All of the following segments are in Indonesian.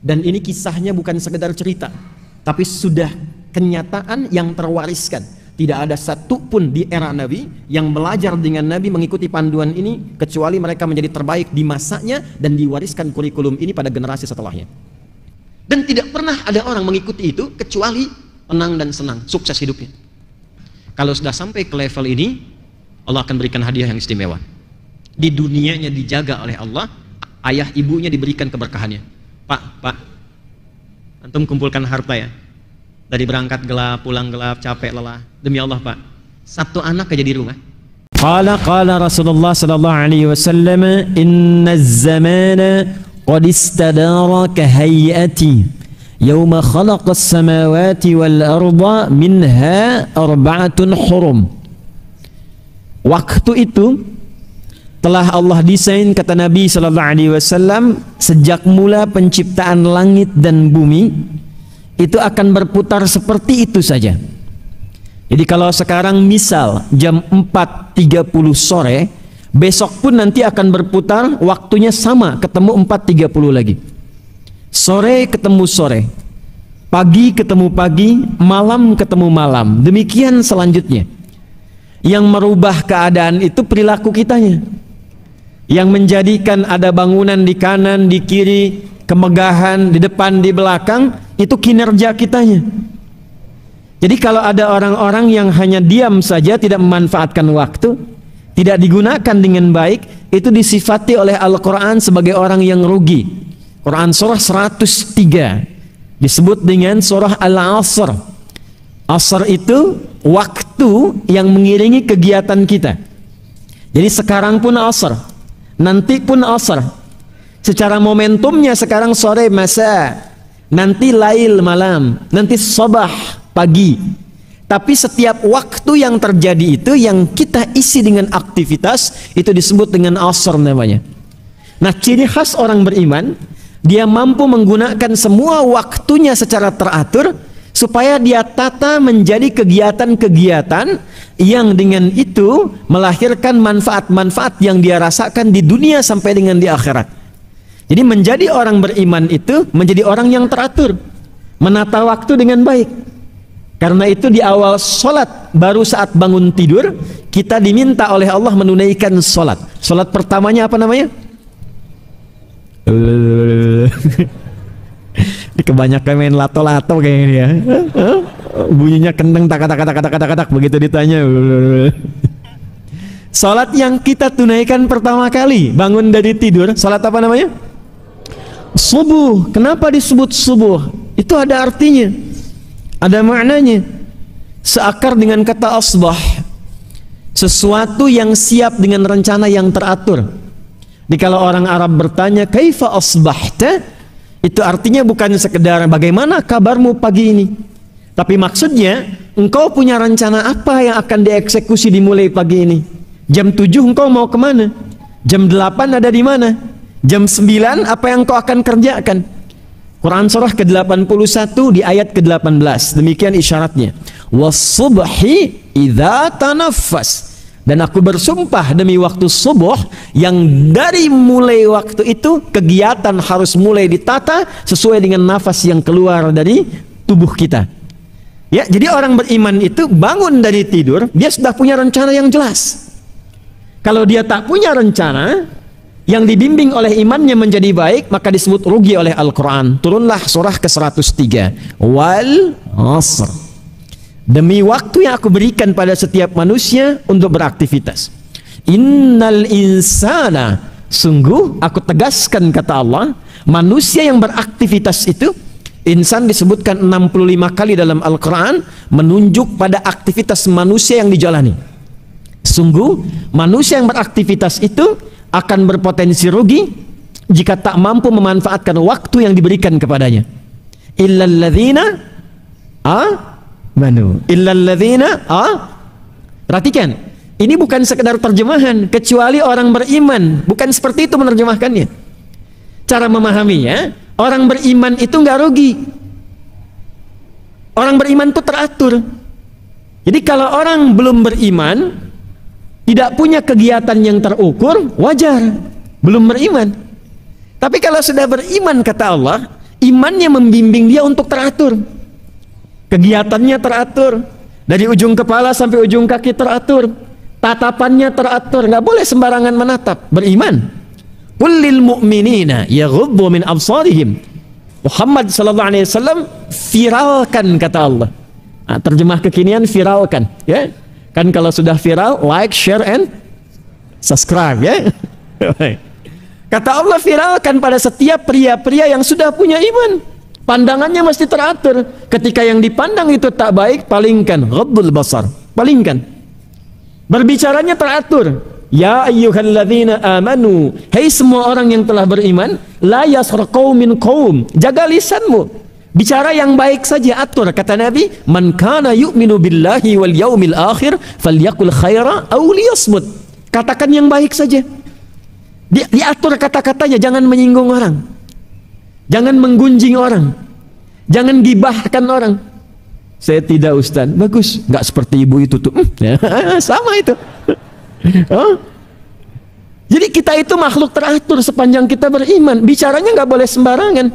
Dan ini kisahnya bukan sekedar cerita, tapi sudah kenyataan yang terwariskan. Tidak ada satu pun di era Nabi yang belajar dengan Nabi mengikuti panduan ini kecuali mereka menjadi terbaik di masanya dan diwariskan kurikulum ini pada generasi setelahnya. Dan tidak pernah ada orang mengikuti itu kecuali tenang dan senang, sukses hidupnya. Kalau sudah sampai ke level ini, Allah akan berikan hadiah yang istimewa. Di dunianya dijaga oleh Allah, ayah ibunya diberikan keberkahannya. Pak, antum kumpulkan harta ya. Dari berangkat gelap, pulang gelap, capek, lelah. Demi Allah, Pak, satu anak aja di rumah. Qala Rasulullah sallallahu alaihi wasallam, "Inna az-zamana qad istadara ka hayati yawma khalaqa as-samawati wal arda minha arba'atun hurum." Waktu itu telah Allah desain, kata Nabi sallallahu alaihi wasallam, sejak mula penciptaan langit dan bumi itu akan berputar seperti itu saja. Jadi kalau sekarang misal jam 4.30 sore, besok pun nanti akan berputar waktunya sama, ketemu 4.30 lagi. Sore ketemu sore, pagi ketemu pagi, malam ketemu malam. Demikian selanjutnya. Yang merubah keadaan itu perilaku kitanya. Yang menjadikan ada bangunan di kanan, di kiri, kemegahan di depan, di belakang, itu kinerja kitanya. Jadi kalau ada orang-orang yang hanya diam saja, tidak memanfaatkan waktu, tidak digunakan dengan baik, itu disifati oleh Al-Quran sebagai orang yang rugi. Quran surah 103 disebut dengan surah Al-Asr. Asr itu waktu yang mengiringi kegiatan kita. Jadi sekarang pun Asr, nanti pun Asr. Secara momentumnya sekarang sore masa, nanti lail malam, nanti sabah pagi. Tapi setiap waktu yang terjadi itu yang kita isi dengan aktivitas, itu disebut dengan asr namanya. Nah, ciri khas orang beriman, dia mampu menggunakan semua waktunya secara teratur supaya dia tata menjadi kegiatan-kegiatan yang dengan itu melahirkan manfaat-manfaat yang dia rasakan di dunia sampai dengan di akhirat. Jadi menjadi orang beriman itu menjadi orang yang teratur, menata waktu dengan baik. Karena itu di awal sholat, baru saat bangun tidur, kita diminta oleh Allah menunaikan sholat. Sholat pertamanya apa namanya? Kebanyakan main lato-lato kayaknya ya. Bunyinya kenceng, tak begitu ditanya. Sholat yang kita tunaikan pertama kali bangun dari tidur, sholat apa namanya? Subuh. Kenapa disebut subuh? Itu ada artinya, ada maknanya. Seakar dengan kata asbah, sesuatu yang siap dengan rencana yang teratur. Jadi kalau orang Arab bertanya kaifa asbahta, itu artinya bukan sekedar bagaimana kabarmu pagi ini, tapi maksudnya engkau punya rencana apa yang akan dieksekusi dimulai pagi ini. Jam 7 engkau mau kemana? Jam 8 ada di mana? Jam 9 apa yang kau akan kerjakan? Quran surah ke-81 di ayat ke-18. Demikian isyaratnya. Was-subhi idza tanaffas. Dan aku bersumpah demi waktu subuh yang dari mulai waktu itu kegiatan harus mulai ditata sesuai dengan nafas yang keluar dari tubuh kita. Ya, jadi orang beriman itu bangun dari tidur, dia sudah punya rencana yang jelas. Kalau dia tak punya rencana yang dibimbing oleh imannya menjadi baik, maka disebut rugi oleh Al-Quran. Turunlah surah ke-103. Wal asr. Demi waktu yang aku berikan pada setiap manusia untuk beraktivitas. Innal insana, sungguh aku tegaskan kata Allah, manusia yang beraktivitas itu, insan disebutkan 65 kali dalam Al-Quran, menunjuk pada aktivitas manusia yang dijalani. Sungguh manusia yang beraktivitas itu akan berpotensi rugi jika tak mampu memanfaatkan waktu yang diberikan kepadanya. Illalladzina amanu. Illalladzina perhatikan, ini bukan sekedar terjemahan, kecuali orang beriman. Bukan seperti itu menerjemahkannya. Cara memahaminya, orang beriman itu nggak rugi. Orang beriman itu teratur. Jadi kalau orang belum beriman, tidak punya kegiatan yang terukur, wajar, belum beriman. Tapi kalau sudah beriman, kata Allah, Imannya membimbing dia untuk teratur. Kegiatannya teratur. Dari ujung kepala sampai ujung kaki teratur. Tatapannya teratur. Nggak boleh sembarangan menatap. Beriman. Qul lil mu'minina yaghuddu min absarihim. Muhammad sallallahu alaihi wasallam viralkan, kata Allah. Nah, terjemah kekinian viralkan, ya. Kan kalau sudah viral, like, share and subscribe, ya. Kata Allah, viralkan pada setiap pria-pria yang sudah punya iman. Pandangannya mesti teratur. Ketika yang dipandang itu tak baik, palingkan. Ghaddul basar, palingkan. Berbicaranya teratur. Ya ayyuhalladzina amanu, hei semua orang yang telah beriman, la yaskhar qaumin qaum, jaga lisanmu. Bicara yang baik saja, atur. Kata Nabi, man kana yu'minu billahi wal yaumil akhir falyakul khaira aw liyasmut. Katakan yang baik saja. Diatur kata-katanya, jangan menyinggung orang. Jangan menggunjing orang. Jangan gibahkan orang. Saya tidak, Ustaz. Bagus, enggak seperti ibu itu tuh. Sama itu. Oh. Jadi kita itu makhluk teratur sepanjang kita beriman. Bicaranya nggak boleh sembarangan.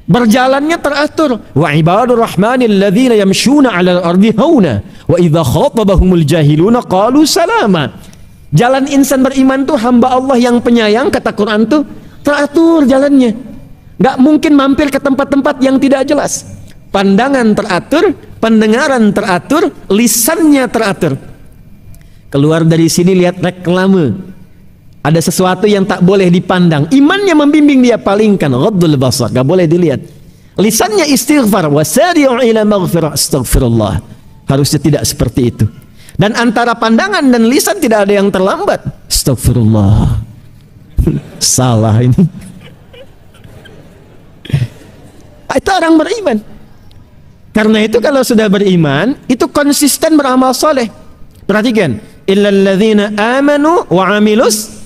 Berjalannya teratur. Wa ibadur rahmanil ladzina yamshuna 'alal ardi hauna wa idza khatabahumul jahiluna qalu salama. Jalan insan beriman tuh hamba Allah yang penyayang, kata Quran tuh teratur jalannya. Nggak mungkin mampir ke tempat-tempat yang tidak jelas. Pandangan teratur, pendengaran teratur, lisannya teratur. Keluar dari sini lihat reklame, ada sesuatu yang tak boleh dipandang, imannya membimbing dia, palingkan. Ghaddul basar, gak boleh dilihat. Lisannya istighfar, wasari'u ila maghfirah, astaghfirullah. Harusnya tidak seperti itu. Dan antara pandangan dan lisan tidak ada yang terlambat. Astaghfirullah. Salah ini. Itu orang beriman. Karena itu kalau sudah beriman, itu konsisten beramal soleh. Perhatikan, illalladzina amanu wa amilus.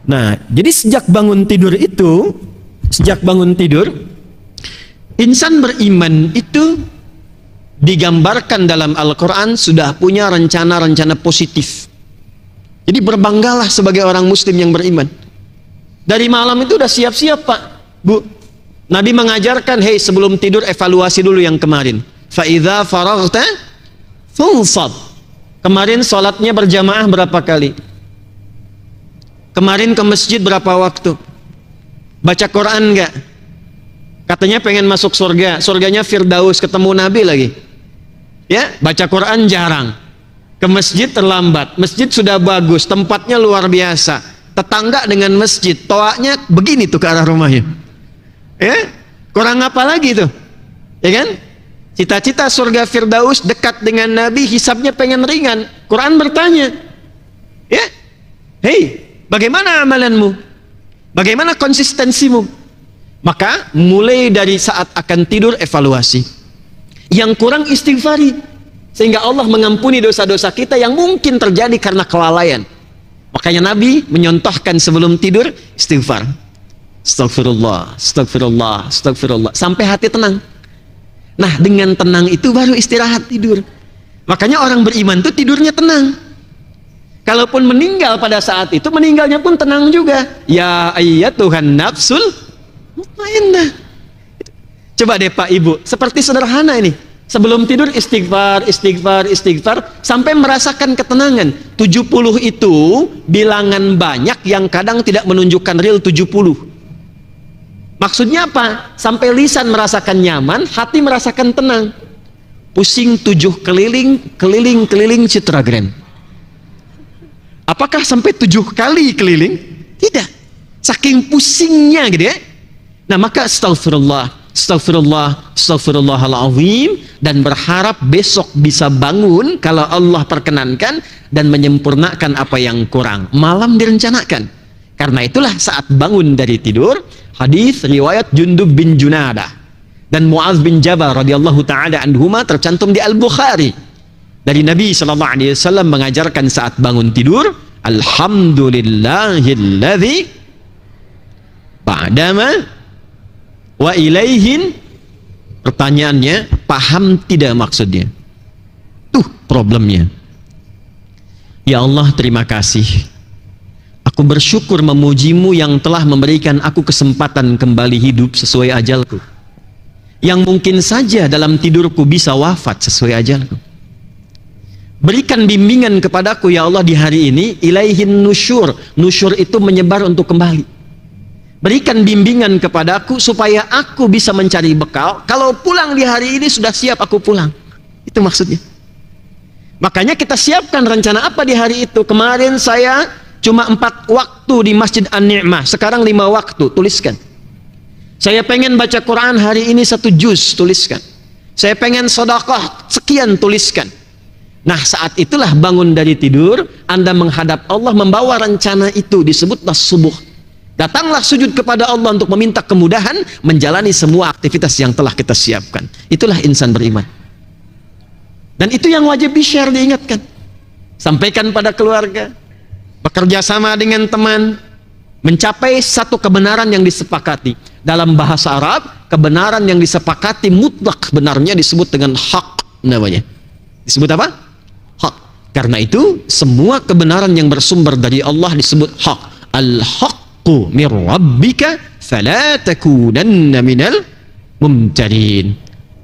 Nah, jadi sejak bangun tidur itu, insan beriman itu digambarkan dalam Al-Quran sudah punya rencana-rencana positif. Jadi berbanggalah sebagai orang muslim yang beriman. Dari malam itu udah siap-siap, Pak, Bu. Nabi mengajarkan, hei, sebelum tidur evaluasi dulu yang kemarin. Fa idza faraghta fansab. Kemarin sholatnya berjamaah berapa kali? Kemarin ke masjid berapa waktu? Baca Quran enggak? Katanya pengen masuk surga, surganya Firdaus, ketemu Nabi lagi. Ya, baca Quran jarang. Ke masjid terlambat. Masjid sudah bagus, tempatnya luar biasa. Tetangga dengan masjid, toaknya begini tuh ke arah rumahnya. Ya, kurang apa lagi tuh? Ya kan? Cita-cita surga Firdaus dekat dengan Nabi, hisabnya pengen ringan. Quran bertanya, ya, hei, bagaimana amalanmu? Bagaimana konsistensimu? Maka mulai dari saat akan tidur evaluasi. Yang kurang istighfari, sehingga Allah mengampuni dosa-dosa kita yang mungkin terjadi karena kelalaian. Makanya Nabi menyontohkan sebelum tidur istighfar. Astagfirullah, astagfirullah, astagfirullah, sampai hati tenang. Nah, dengan tenang itu baru istirahat tidur. Makanya orang beriman itu tidurnya tenang. Kalaupun meninggal pada saat itu, meninggalnya pun tenang juga. Ya ayyatuhan nafsul mutmainnah. Coba deh Pak Ibu, seperti sederhana ini. Sebelum tidur istighfar, istighfar, istighfar, sampai merasakan ketenangan. 70 itu bilangan banyak yang kadang tidak menunjukkan real 70. Maksudnya apa? Sampai lisan merasakan nyaman, hati merasakan tenang. Pusing 7 keliling, keliling Citra Grand. Apakah sampai 7 kali keliling? Tidak. Saking pusingnya gitu ya. Nah, maka astagfirullah, astagfirullah, astagfirullahaladzim, dan berharap besok bisa bangun kalau Allah perkenankan dan menyempurnakan apa yang kurang. Malam direncanakan. Karena itulah saat bangun dari tidur, hadis riwayat Jundub bin Junadah dan Muaz bin Jabal radhiyallahu taala anhuma tercantum di Al-Bukhari. Dari Nabi sallallahu alaihi wasallam mengajarkan saat bangun tidur, alhamdulillahilladzi ba'dama wa ilaihin. Pertanyaannya, paham tidak maksudnya? Tuh problemnya. Ya Allah, terima kasih. Aku bersyukur memujimu yang telah memberikan aku kesempatan kembali hidup sesuai ajalku, yang mungkin saja dalam tidurku bisa wafat sesuai ajalku. Berikan bimbingan kepadaku ya Allah di hari ini, ilaihin nusyur. Nusyur itu menyebar untuk kembali. Berikan bimbingan kepadaku supaya aku bisa mencari bekal. Kalau pulang di hari ini sudah siap aku pulang. Itu maksudnya. Makanya kita siapkan rencana apa di hari itu. Kemarin saya cuma 4 waktu di Masjid An-Ni'mah, sekarang 5 waktu, tuliskan. Saya pengen baca Quran hari ini 1 juz, tuliskan. Saya pengen sedekah sekian, tuliskan. Nah, saat itulah bangun dari tidur, Anda menghadap Allah membawa rencana itu, disebutlah subuh. Datanglah sujud kepada Allah untuk meminta kemudahan menjalani semua aktivitas yang telah kita siapkan. Itulah insan beriman. Dan itu yang wajib di-share, diingatkan. Sampaikan pada keluarga, bekerja sama dengan teman, mencapai satu kebenaran yang disepakati. Dalam bahasa Arab, kebenaran yang disepakati mutlak benarnya disebut dengan hak namanya. Disebut apa? Hak. Karena itu semua kebenaran yang bersumber dari Allah disebut hak. Al-haqqu mir rabbika fala takunanna minal mumtarin.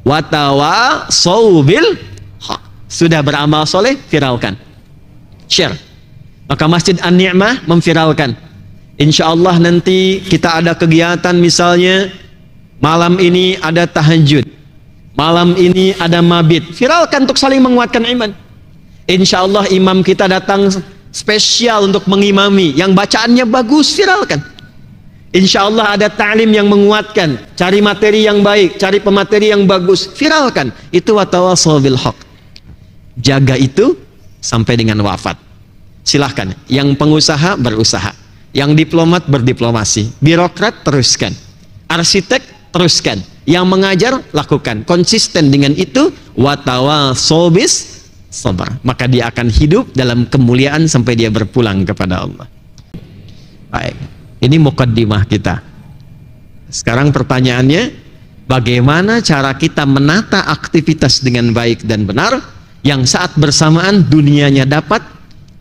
Wa tawasaw bil haq. Sudah beramal soleh, viralkan, share. Maka Masjid An-Ni'mah memviralkan. Insya Allah nanti kita ada kegiatan, misalnya malam ini ada tahajud, malam ini ada mabit. Viralkan untuk saling menguatkan iman. Insya Allah imam kita datang spesial untuk mengimami, yang bacaannya bagus, viralkan. Insya Allah ada ta'lim yang menguatkan, cari materi yang baik, cari pemateri yang bagus, viralkan. Itu watawasaw bil haq. Jaga itu sampai dengan wafat. Silahkan, yang pengusaha berusaha, yang diplomat berdiplomasi, birokrat teruskan, arsitek teruskan, yang mengajar lakukan, konsisten dengan itu, watawasaw bis sabar, maka dia akan hidup dalam kemuliaan sampai dia berpulang kepada Allah. Baik, ini mukaddimah kita. Sekarang pertanyaannya, bagaimana cara kita menata aktivitas dengan baik dan benar, yang saat bersamaan dunianya dapat,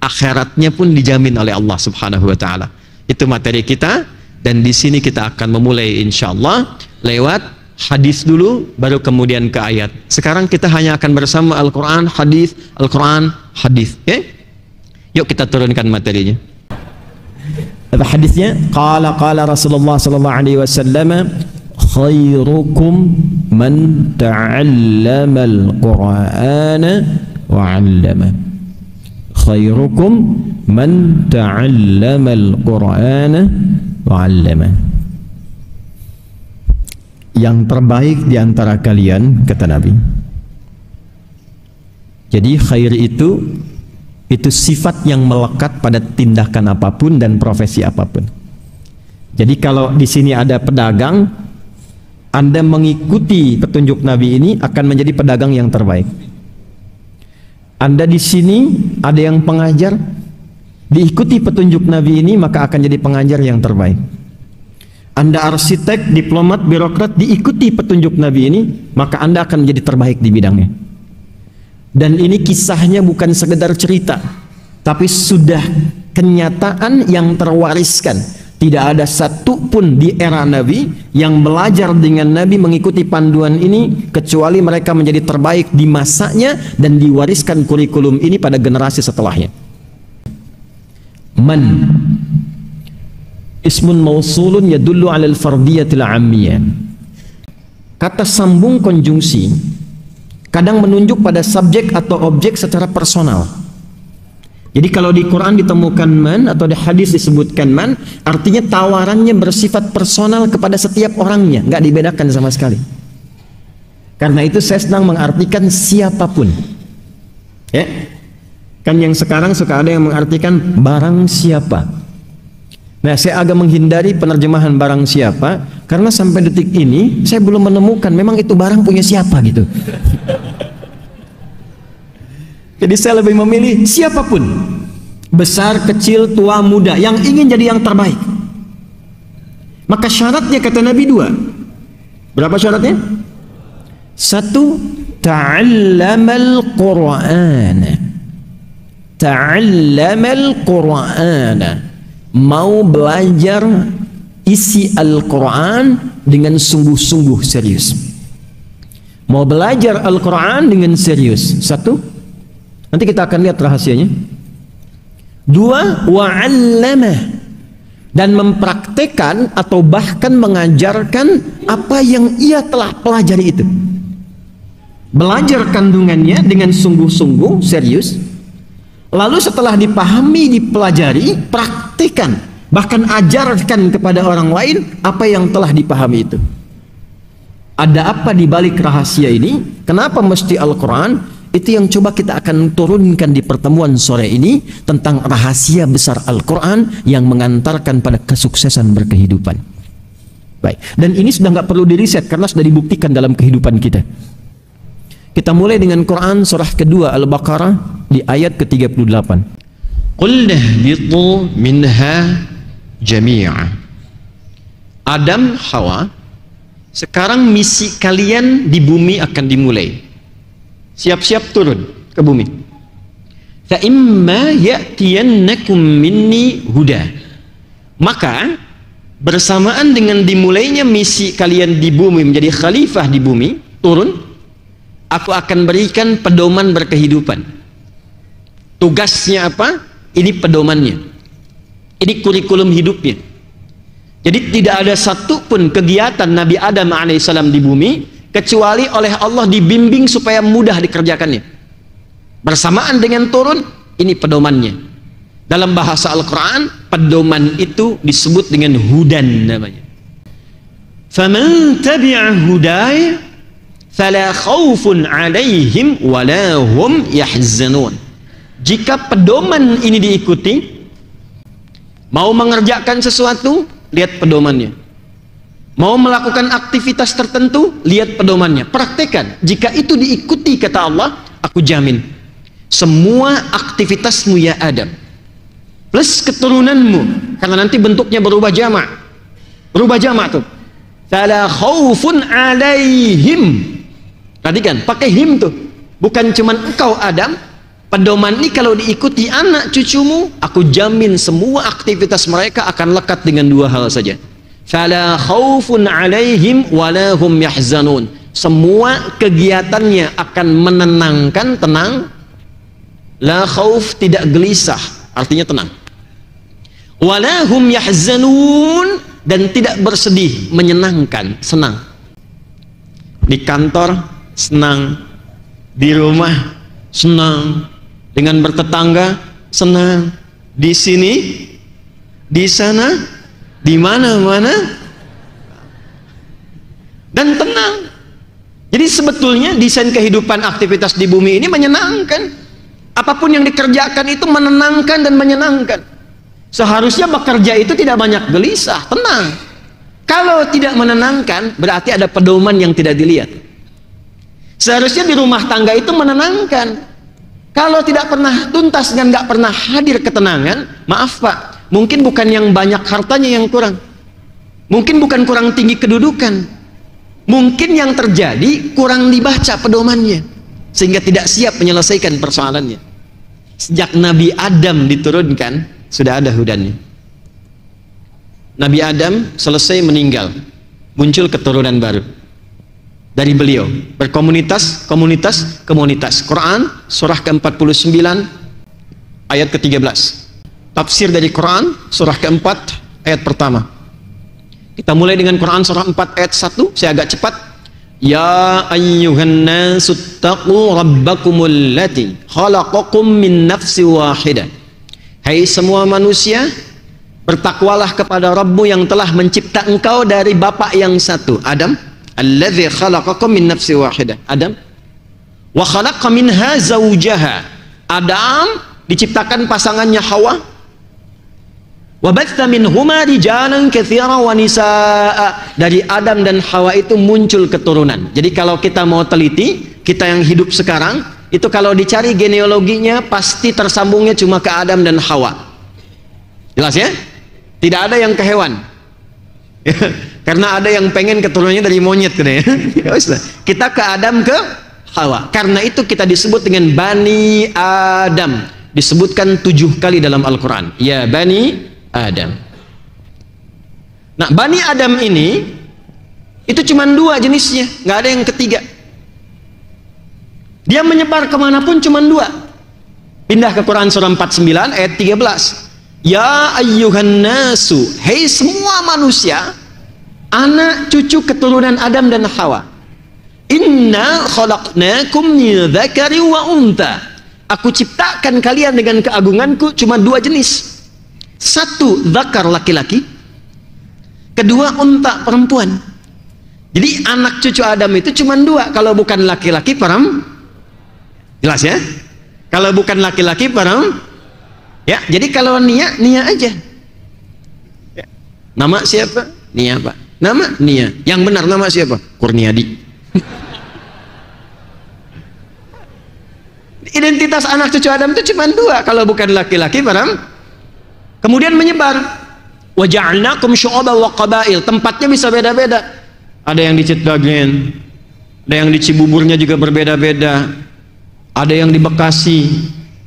akhiratnya pun dijamin oleh Allah Subhanahu wa taala. Itu materi kita, dan di sini kita akan memulai insyaallah lewat hadis dulu, baru kemudian ke ayat. Sekarang kita hanya akan bersama Al-Quran, hadis, Al-Quran, hadis. Okay? Yuk kita turunkan materinya. Apa hadisnya? Qala Rasulullah sallallahu alaihi wasallam, khairukum man ta'allama al-Qur'ana wa 'allama. Khairukum man ta'allama al-Qur'ana wa 'allama. Yang terbaik di antara kalian, kata Nabi. Jadi khair itu sifat yang melekat pada tindakan apapun dan profesi apapun. Jadi kalau di sini ada pedagang, Anda mengikuti petunjuk Nabi ini akan menjadi pedagang yang terbaik. Anda di sini ada yang pengajar, diikuti petunjuk Nabi ini maka akan jadi pengajar yang terbaik. Anda arsitek, diplomat, birokrat, diikuti petunjuk Nabi ini, maka Anda akan menjadi terbaik di bidangnya. Dan ini kisahnya bukan sekedar cerita, tapi sudah kenyataan yang terwariskan. Tidak ada satu pun di era Nabi yang belajar dengan Nabi mengikuti panduan ini, kecuali mereka menjadi terbaik di masanya dan diwariskan kurikulum ini pada generasi setelahnya. Man ismun mausulun yadullu ala al-fardiyatil 'ammiyah. Kata sambung konjungsi kadang menunjuk pada subjek atau objek secara personal. Jadi kalau di Quran ditemukan man atau di hadis disebutkan man, artinya tawarannya bersifat personal kepada setiap orangnya, nggak dibedakan sama sekali. Karena itu saya sedang mengartikan siapapun. Ya. Kan yang sekarang suka ada yang mengartikan barang siapa. Nah, saya agak menghindari penerjemahan barang siapa, karena sampai detik ini saya belum menemukan memang itu barang punya siapa gitu. Jadi saya lebih memilih siapapun, besar, kecil, tua, muda, yang ingin jadi yang terbaik. Maka syaratnya kata Nabi 2. Berapa syaratnya? 1, ta'allamal Qur'ana. Ta'allamal Qur'ana. mau belajar isi Al-Quran dengan sungguh-sungguh serius. Mau belajar Al-Quran dengan serius. Satu, nanti kita akan lihat rahasianya. Dua, wa'allamah, dan mempraktekkan atau bahkan mengajarkan apa yang ia telah pelajari itu. Belajar kandungannya dengan sungguh-sungguh serius, lalu setelah dipahami, dipelajari, praktikkan, bahkan ajarkan kepada orang lain apa yang telah dipahami itu. Ada apa di balik rahasia ini? Kenapa mesti Al-Quran? Itu yang coba kita akan turunkan di pertemuan sore ini, tentang rahasia besar Al-Quran yang mengantarkan pada kesuksesan berkehidupan. Baik, dan ini sudah nggak perlu diriset karena sudah dibuktikan dalam kehidupan kita. Kita mulai dengan Quran surah kedua Al-Baqarah di ayat ke-38. Qul nahbitu minha jami'a. Adam, Hawa, sekarang misi kalian di bumi akan dimulai. Siap-siap turun ke bumi. Fa imma ya'tiyannakum minni huda. Maka bersamaan dengan dimulainya misi kalian di bumi menjadi khalifah di bumi, turun, aku akan berikan pedoman berkehidupan. Tugasnya apa? Ini pedomannya. Ini kurikulum hidupnya. Jadi tidak ada satupun kegiatan Nabi Adam alaihissalam di bumi kecuali oleh Allah dibimbing supaya mudah dikerjakannya. Bersamaan dengan turun, ini pedomannya. Dalam bahasa Al-Quran, pedoman itu disebut dengan hudan namanya. Faman tabi'a hudaya fala khawfun alaihim wala hum yahzanun. Jika pedoman ini diikuti, mau mengerjakan sesuatu, lihat pedomannya. Mau melakukan aktivitas tertentu, lihat pedomannya, praktekkan. Jika itu diikuti, kata Allah, aku jamin semua aktivitasmu ya Adam, plus keturunanmu, karena nanti bentuknya berubah jamak. Berubah jamak tuh. Fala khaufun alaihim. Perhatikan, pakai him tuh. Bukan cuman engkau Adam. Pedoman ini kalau diikuti anak cucumu, aku jamin semua aktivitas mereka akan lekat dengan dua hal saja. Fala khaufun alaihim wala hum yahzanun. Semua kegiatannya akan menenangkan, tenang. La khauf, tidak gelisah, artinya tenang. Wala hum yahzanun, dan tidak bersedih, menyenangkan, senang. Di kantor senang, di rumah senang, dengan bertetangga senang, di sini, di sana, di mana-mana, dan tenang. Jadi sebetulnya desain kehidupan aktivitas di bumi ini menyenangkan. Apapun yang dikerjakan itu menenangkan dan menyenangkan. Seharusnya bekerja itu tidak banyak gelisah, tenang. Kalau tidak menenangkan, berarti ada pedoman yang tidak dilihat. Seharusnya di rumah tangga itu menenangkan. Kalau tidak pernah tuntas dan nggak pernah hadir ketenangan, maaf Pak, mungkin bukan yang banyak hartanya yang kurang, mungkin bukan kurang tinggi kedudukan, mungkin yang terjadi kurang dibaca pedomannya, sehingga tidak siap menyelesaikan persoalannya. Sejak Nabi Adam diturunkan, sudah ada hudannya. Nabi Adam selesai meninggal, muncul keturunan baru dari beliau, berkomunitas, komunitas. Quran surah ke-49 ayat ke-13. Tafsir dari Quran surah ke-4 ayat pertama. Kita mulai dengan Quran surah 4 ayat 1, saya agak cepat. Ya ayyuhan nasu taqu rabbakumul lati khalaqakum min nafsi wahidah. Hai semua manusia, bertakwalah kepada Rabbmu yang telah mencipta engkau dari bapak yang satu, Adam. Alladzi khalaqakum min nafsi wahidah, Adam. Wa khalaqa minha zawjaha. Adam diciptakan pasangannya Hawa. Wa batha minhuma rijalan katsiran wa nisaa. Dari Adam dan Hawa itu muncul keturunan. Jadi kalau kita mau teliti, kita yang hidup sekarang, itu kalau dicari genealoginya pasti tersambungnya cuma ke Adam dan Hawa. Jelas ya? Tidak ada yang ke hewan. Karena ada yang pengen keturunannya dari monyet ya. Kita ke Adam, ke Hawa. Karena itu kita disebut dengan Bani Adam. Disebutkan 7 kali dalam Al-Quran. Ya Bani Adam. Nah, Bani Adam ini itu cuma dua jenisnya, nggak ada yang ketiga. Dia menyebar kemanapun cuma dua. Pindah ke Quran surah 49 ayat 13. Ya ayyuhan nasu, hei semua manusia, anak cucu keturunan Adam dan Hawa. Inna khalaqnakum min dzakari wa unta. Aku ciptakan kalian dengan keagunganku cuma dua jenis. Satu dzakar laki-laki, kedua unta perempuan. Jadi anak cucu Adam itu cuma dua, kalau bukan laki-laki perempuan. Jelas ya? Kalau bukan laki-laki perempuan. Ya, jadi kalau Nia aja. Ya. Nama siapa? Nia, Pak. Nama Nia. Yang benar nama siapa? Kurniadi. Identitas anak cucu Adam itu cuma dua, kalau bukan laki-laki perempuan. Kemudian menyebar. Wa ja'alnakum syu'uban wa qabail. Tempatnya bisa beda-beda. Ada yang di Citragen, ada yang di Cibuburnya juga berbeda-beda. Ada yang di Bekasi.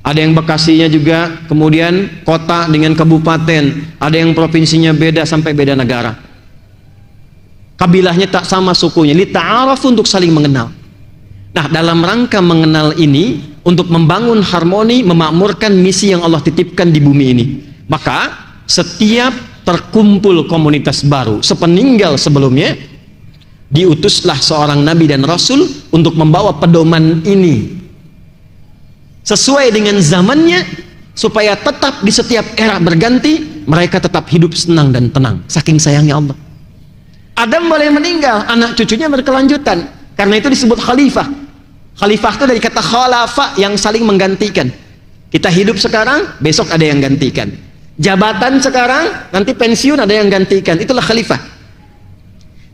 Ada yang Bekasinya juga, kemudian kota dengan kabupaten, ada yang provinsinya beda sampai beda negara. Kabilahnya tak sama sukunya, li ta'aruf, untuk saling mengenal. Nah, dalam rangka mengenal ini, untuk membangun harmoni, memakmurkan misi yang Allah titipkan di bumi ini. Maka setiap terkumpul komunitas baru sepeninggal sebelumnya, diutuslah seorang nabi dan rasul untuk membawa pedoman ini sesuai dengan zamannya, supaya tetap di setiap era berganti mereka tetap hidup senang dan tenang, saking sayangnya Allah. Adam boleh meninggal, anak cucunya berkelanjutan, karena itu disebut khalifah. Khalifah itu dari kata khalafa, yang saling menggantikan. Kita hidup sekarang, besok ada yang gantikan. Jabatan sekarang, nanti pensiun ada yang gantikan. Itulah khalifah.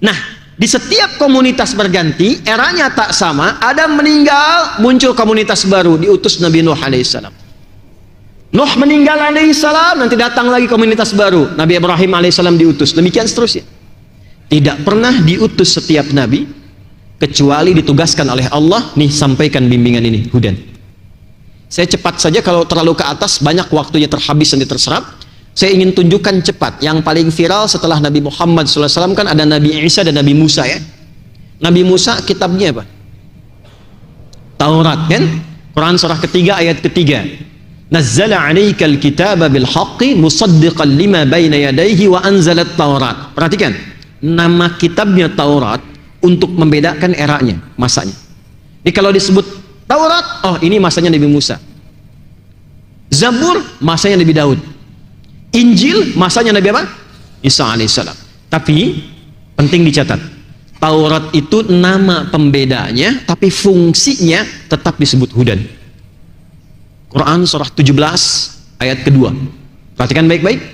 Nah, di setiap komunitas berganti, eranya tak sama. Adam meninggal, muncul komunitas baru, diutus Nabi Nuh alaihissalam. Nuh meninggal alaihissalam, nanti datang lagi komunitas baru, Nabi Ibrahim alaihissalam diutus, demikian seterusnya. Tidak pernah diutus setiap nabi kecuali ditugaskan oleh Allah, nih sampaikan bimbingan ini, hudan. Saya cepat saja, kalau terlalu ke atas banyak waktunya terhabis dan terserap. Saya ingin tunjukkan cepat yang paling viral setelah Nabi Muhammad SAW, kan ada Nabi Isa dan Nabi Musa ya. Nabi Musa kitabnya apa? Taurat kan? Quran surah ketiga ayat ketiga. Nazzala 'alaikal kitaba bil haqqi musaddiqan lima baina yadayhi wa anzalat Taurat. Perhatikan, nama kitabnya Taurat untuk membedakan eranya, masanya. Jadi kalau disebut Taurat, oh ini masanya Nabi Musa. Zabur masanya Nabi Daud. Injil masanya Nabi apa? Isa alaihissalam. Tapi penting dicatat, Taurat itu nama pembedanya, tapi fungsinya tetap disebut hudan. Quran surah 17 ayat kedua. Perhatikan baik-baik.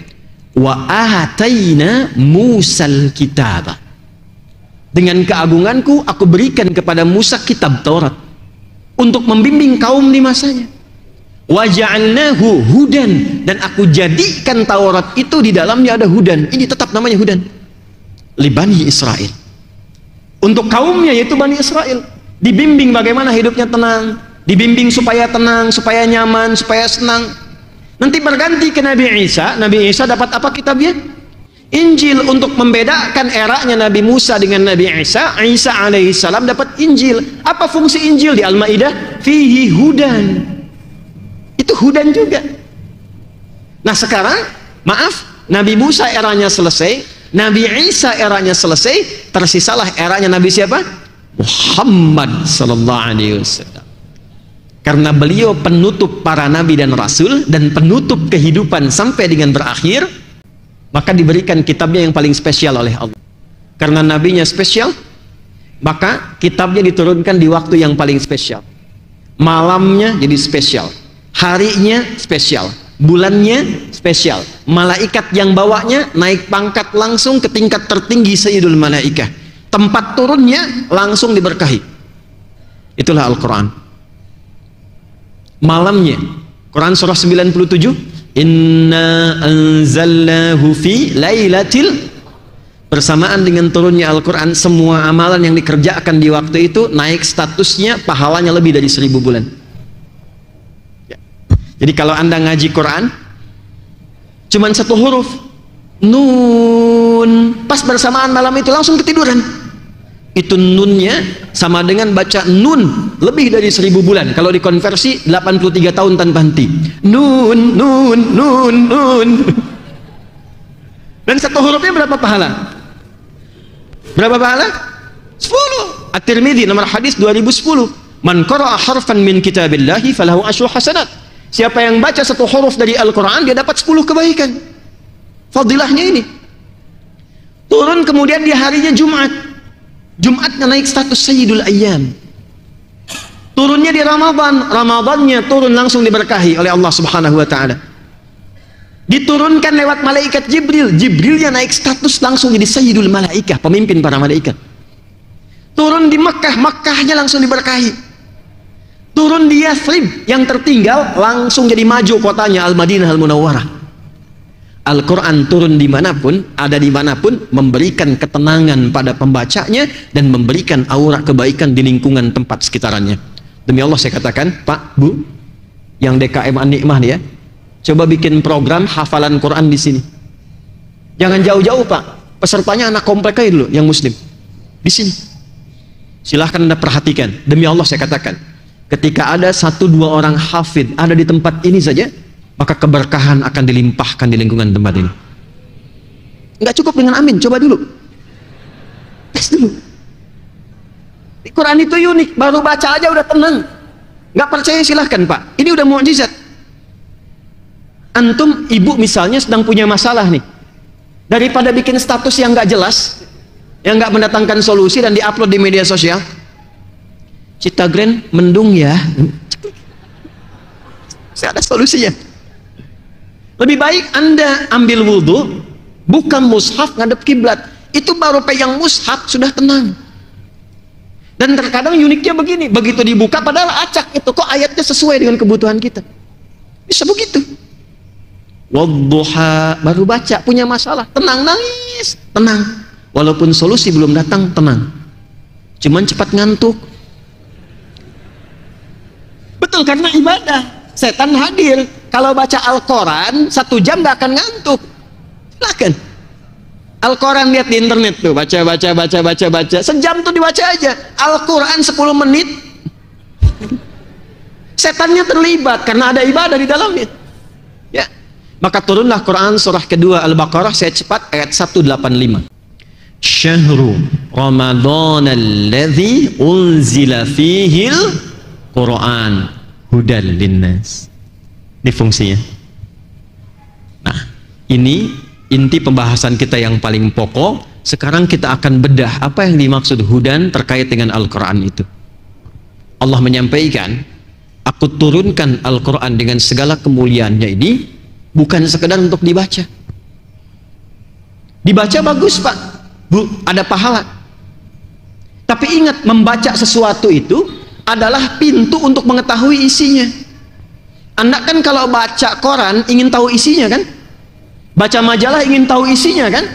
Wa ataina Musal kitaba. Dengan keagunganku aku berikan kepada Musa kitab Taurat untuk membimbing kaum di masanya. Wa ja'alnahu hudan, dan aku jadikan Taurat itu di dalamnya ada hudan. Ini tetap namanya hudan. Li Bani Israel. Untuk kaumnya, yaitu Bani Israel, dibimbing bagaimana hidupnya tenang, dibimbing supaya tenang, supaya nyaman, supaya senang. Nanti berganti ke Nabi Isa. Nabi Isa dapat apa kitabnya? Injil, untuk membedakan eranya Nabi Musa dengan Nabi Isa. Isa alaihissalam dapat Injil. Apa fungsi Injil di Al-Maidah? Fihi hudan. Itu hudan juga. Nah sekarang, maaf, Nabi Musa eranya selesai, Nabi Isa eranya selesai, tersisalah eranya Nabi siapa? Muhammad sallallahu alaihi wasallam. Karena beliau penutup para nabi dan rasul dan penutup kehidupan sampai dengan berakhir, maka diberikan kitabnya yang paling spesial oleh Allah. Karena nabinya spesial, maka kitabnya diturunkan di waktu yang paling spesial. Malamnya jadi spesial, harinya spesial, bulannya spesial, malaikat yang bawanya naik pangkat langsung ke tingkat tertinggi Sayyidul Malaikah, tempat turunnya langsung diberkahi. Itulah Al-Quran. Malamnya, Quran surah 97, inna anzalnahu fi lailatil, bersamaan dengan turunnya Al-Quran, semua amalan yang dikerjakan di waktu itu naik statusnya, pahalanya lebih dari 1000 bulan. Jadi kalau Anda ngaji Quran, Cuman satu huruf, nun. Pas bersamaan malam itu langsung ketiduran. Itu nunnya sama dengan baca nun lebih dari 1000 bulan. Kalau dikonversi 83 tahun tanpa henti. Nun, nun, nun, nun. Dan satu hurufnya berapa pahala? Berapa pahala? 10. At-Tirmidzi nomor hadis 2010. Man qara'a harfan min kitabillahi falahu asyru hasanat. Siapa yang baca satu huruf dari Al-Quran, dia dapat 10 kebaikan. Fadilahnya ini. Turun kemudian di harinya Jumat. Jumatnya naik status Sayyidul Ayyam. Turunnya di Ramadan. Ramadannya turun langsung diberkahi oleh Allah Subhanahu wa Ta'ala. Diturunkan lewat malaikat Jibril. Jibrilnya naik status langsung jadi Sayyidul Malaikah, pemimpin para malaikat. Turun di Mekah, Mekahnya langsung diberkahi. Turun di Yathrib, yang tertinggal langsung jadi maju kotanya Al-Madinah Al-Munawwarah. Al-Quran turun dimanapun, ada dimanapun, memberikan ketenangan pada pembacanya dan memberikan aura kebaikan di lingkungan tempat sekitarannya. Demi Allah saya katakan, Pak, Bu, yang DKM An-Nikmah nih ya, coba bikin program hafalan Quran di sini. Jangan jauh-jauh Pak, pesertanya anak komplek aja dulu yang Muslim. Di sini. Silahkan Anda perhatikan. Demi Allah saya katakan, ketika ada 1-2 orang hafid ada di tempat ini saja, maka keberkahan akan dilimpahkan di lingkungan tempat ini. Nggak cukup dengan amin, coba dulu. Tes dulu. Di Quran itu unik, baru baca aja udah tenang. Nggak percaya silahkan Pak, ini udah mukjizat. Antum, ibu misalnya sedang punya masalah nih. Daripada bikin status yang nggak jelas, yang nggak mendatangkan solusi dan diupload di media sosial, Citagren mendung ya, saya ada solusinya. Lebih baik Anda ambil wudhu, buka mushaf ngadep kiblat, itu baru pegang mushaf sudah tenang. Dan terkadang uniknya begini, begitu dibuka padahal acak itu, kok ayatnya sesuai dengan kebutuhan kita, bisa begitu. Wadduha, baru baca, punya masalah, tenang, nangis, tenang, walaupun solusi belum datang, tenang, cuman cepat ngantuk. Betul, karena ibadah setan hadir. Kalau baca Al-Quran 1 jam gak akan ngantuk. Silahkan Al-Quran lihat di internet tuh, baca sejam tuh dibaca aja. Al-Quran 10 menit setannya terlibat karena ada ibadah di dalamnya ya. Maka turunlah Quran surah kedua Al-Baqarah, saya cepat, ayat 185. Syahru Ramadan alladzi unzila fihil Quran hudan linnas. Ini fungsinya. Nah, ini inti pembahasan kita yang paling pokok. Sekarang kita akan bedah apa yang dimaksud hudan terkait dengan Al-Quran itu. Allah menyampaikan, aku turunkan Al-Quran dengan segala kemuliaannya ini bukan sekedar untuk dibaca. Dibaca bagus Pak, Bu, ada pahala. Tapi ingat, membaca sesuatu itu adalah pintu untuk mengetahui isinya. Anda kan kalau baca koran ingin tahu isinya kan? Baca majalah ingin tahu isinya kan?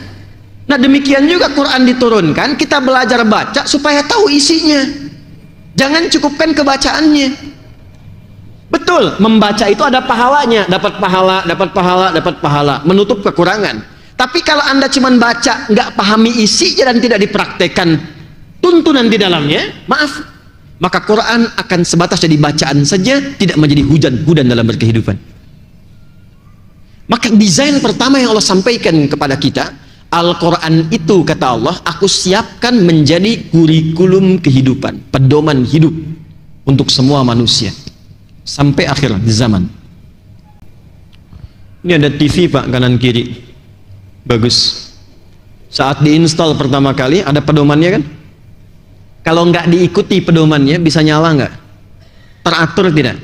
Nah demikian juga Quran diturunkan, kita belajar baca supaya tahu isinya. Jangan cukupkan kebacaannya. Betul, membaca itu ada pahalanya, dapat pahala, menutup kekurangan. Tapi kalau Anda cuma baca, nggak pahami isinya dan tidak dipraktekkan tuntunan di dalamnya, maaf, maka Quran akan sebatas jadi bacaan saja, tidak menjadi hujan dalam berkehidupan. Maka desain pertama yang Allah sampaikan kepada kita, Al-Quran itu kata Allah, aku siapkan menjadi kurikulum kehidupan, pedoman hidup untuk semua manusia sampai akhir zaman. Ini ada TV Pak, kanan kiri, bagus. Saat diinstal pertama kali ada pedomannya kan? Kalau nggak diikuti pedomannya, bisa nyala nggak? Teratur tidak?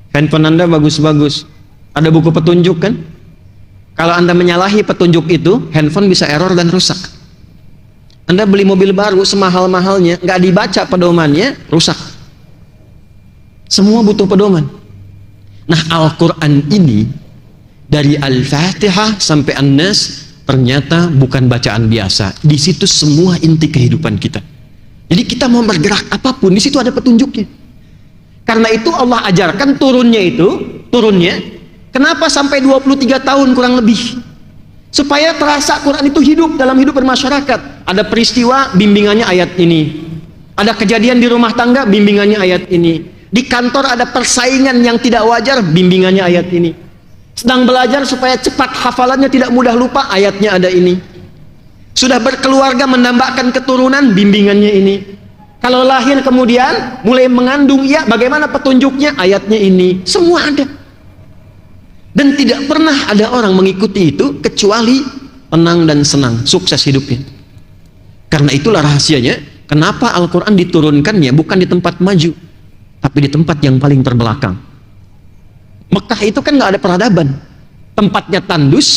Handphone Anda bagus-bagus, ada buku petunjuk kan? Kalau Anda menyalahi petunjuk itu, handphone bisa error dan rusak. Anda beli mobil baru semahal-mahalnya, nggak dibaca pedomannya, rusak. Semua butuh pedoman. Nah, Al-Quran ini dari Al-Fatihah sampai An-Nas ternyata bukan bacaan biasa. Di situ semua inti kehidupan kita. Jadi kita mau bergerak apapun, di situ ada petunjuknya. Karena itu Allah ajarkan turunnya Kenapa sampai 23 tahun kurang lebih? Supaya terasa Quran itu hidup dalam hidup bermasyarakat. Ada peristiwa, bimbingannya ayat ini. Ada kejadian di rumah tangga, bimbingannya ayat ini. Di kantor ada persaingan yang tidak wajar, bimbingannya ayat ini. Sedang belajar supaya cepat hafalannya, tidak mudah lupa, ayatnya ada ini. Sudah berkeluarga, mendambakan keturunan, bimbingannya ini. Kalau lahir kemudian mulai mengandung, ya bagaimana petunjuknya, ayatnya ini. Semua ada. Dan tidak pernah ada orang mengikuti itu kecuali tenang dan senang, sukses hidupnya. Karena itulah rahasianya kenapa Al-Quran diturunkannya bukan di tempat maju, tapi di tempat yang paling terbelakang. Mekah itu kan nggak ada peradaban, tempatnya tandus,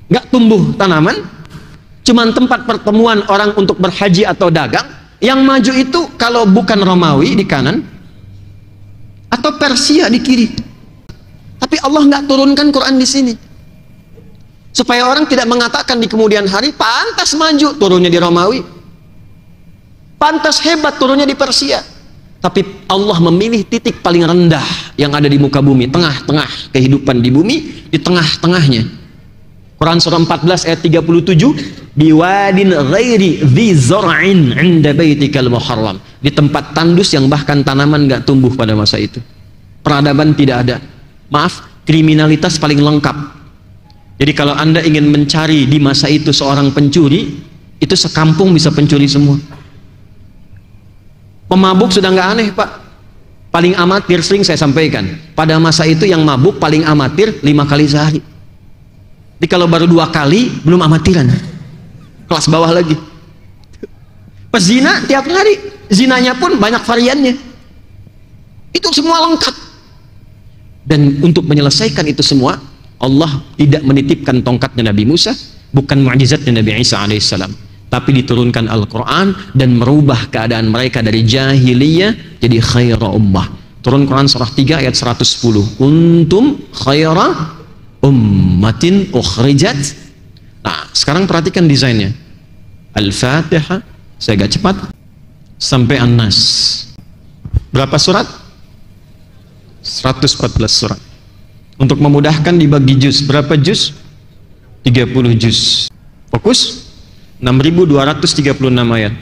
nggak tumbuh tanaman, cuman tempat pertemuan orang untuk berhaji atau dagang. Yang maju itu kalau bukan Romawi di kanan atau Persia di kiri. Tapi Allah nggak turunkan Quran di sini supaya orang tidak mengatakan di kemudian hari pantas maju turunnya di Romawi, pantas hebat turunnya di Persia. Tapi Allah memilih titik paling rendah yang ada di muka bumi, tengah-tengah kehidupan di bumi, di tengah-tengahnya. Quran surah 14 ayat 37, biwadin ghairi dzi zar'in 'inda baitikal muharram, di tempat tandus yang bahkan tanaman nggak tumbuh pada masa itu. Peradaban tidak ada. Maaf, kriminalitas paling lengkap. Jadi kalau Anda ingin mencari di masa itu seorang pencuri, itu sekampung bisa pencuri semua. Pemabuk sudah nggak aneh, Pak. Paling amatir, sering saya sampaikan, pada masa itu yang mabuk paling amatir 5 kali sehari. Jadi kalau baru 2 kali belum amatiran, kelas bawah lagi. Pezina tiap hari, zinanya pun banyak variannya. Itu semua lengkap. Dan untuk menyelesaikan itu semua, Allah tidak menitipkan tongkatnya Nabi Musa, bukan mukjizatnya Nabi Isa alaihissalam, tapi diturunkan Al-Quran dan merubah keadaan mereka dari jahiliyah jadi khaira ummah. Turun Quran surah 3 ayat 110, kuntum khaira ummatin ukhrijat. Nah, sekarang perhatikan desainnya. Al-Fatihah, saya agak cepat, sampai An-Nas. Berapa surat? 114 surat. Untuk memudahkan dibagi juz. Berapa juz? 30 juz. Fokus? 6.236 ayat.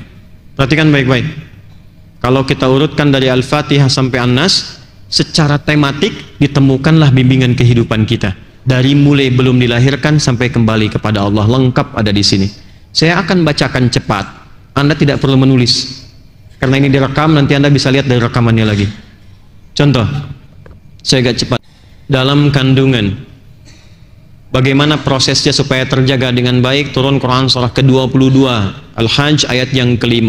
Perhatikan baik-baik. Kalau kita urutkan dari Al-Fatihah sampai An-Nas, secara tematik ditemukanlah bimbingan kehidupan kita. Dari mulai belum dilahirkan sampai kembali kepada Allah, lengkap ada di sini. Saya akan bacakan cepat. Anda tidak perlu menulis. Karena ini direkam, nanti Anda bisa lihat dari rekamannya lagi. Contoh, saya agak cepat. Dalam kandungan, bagaimana prosesnya supaya terjaga dengan baik? Turun Quran surah ke-22 Al-Hajj ayat yang ke-5.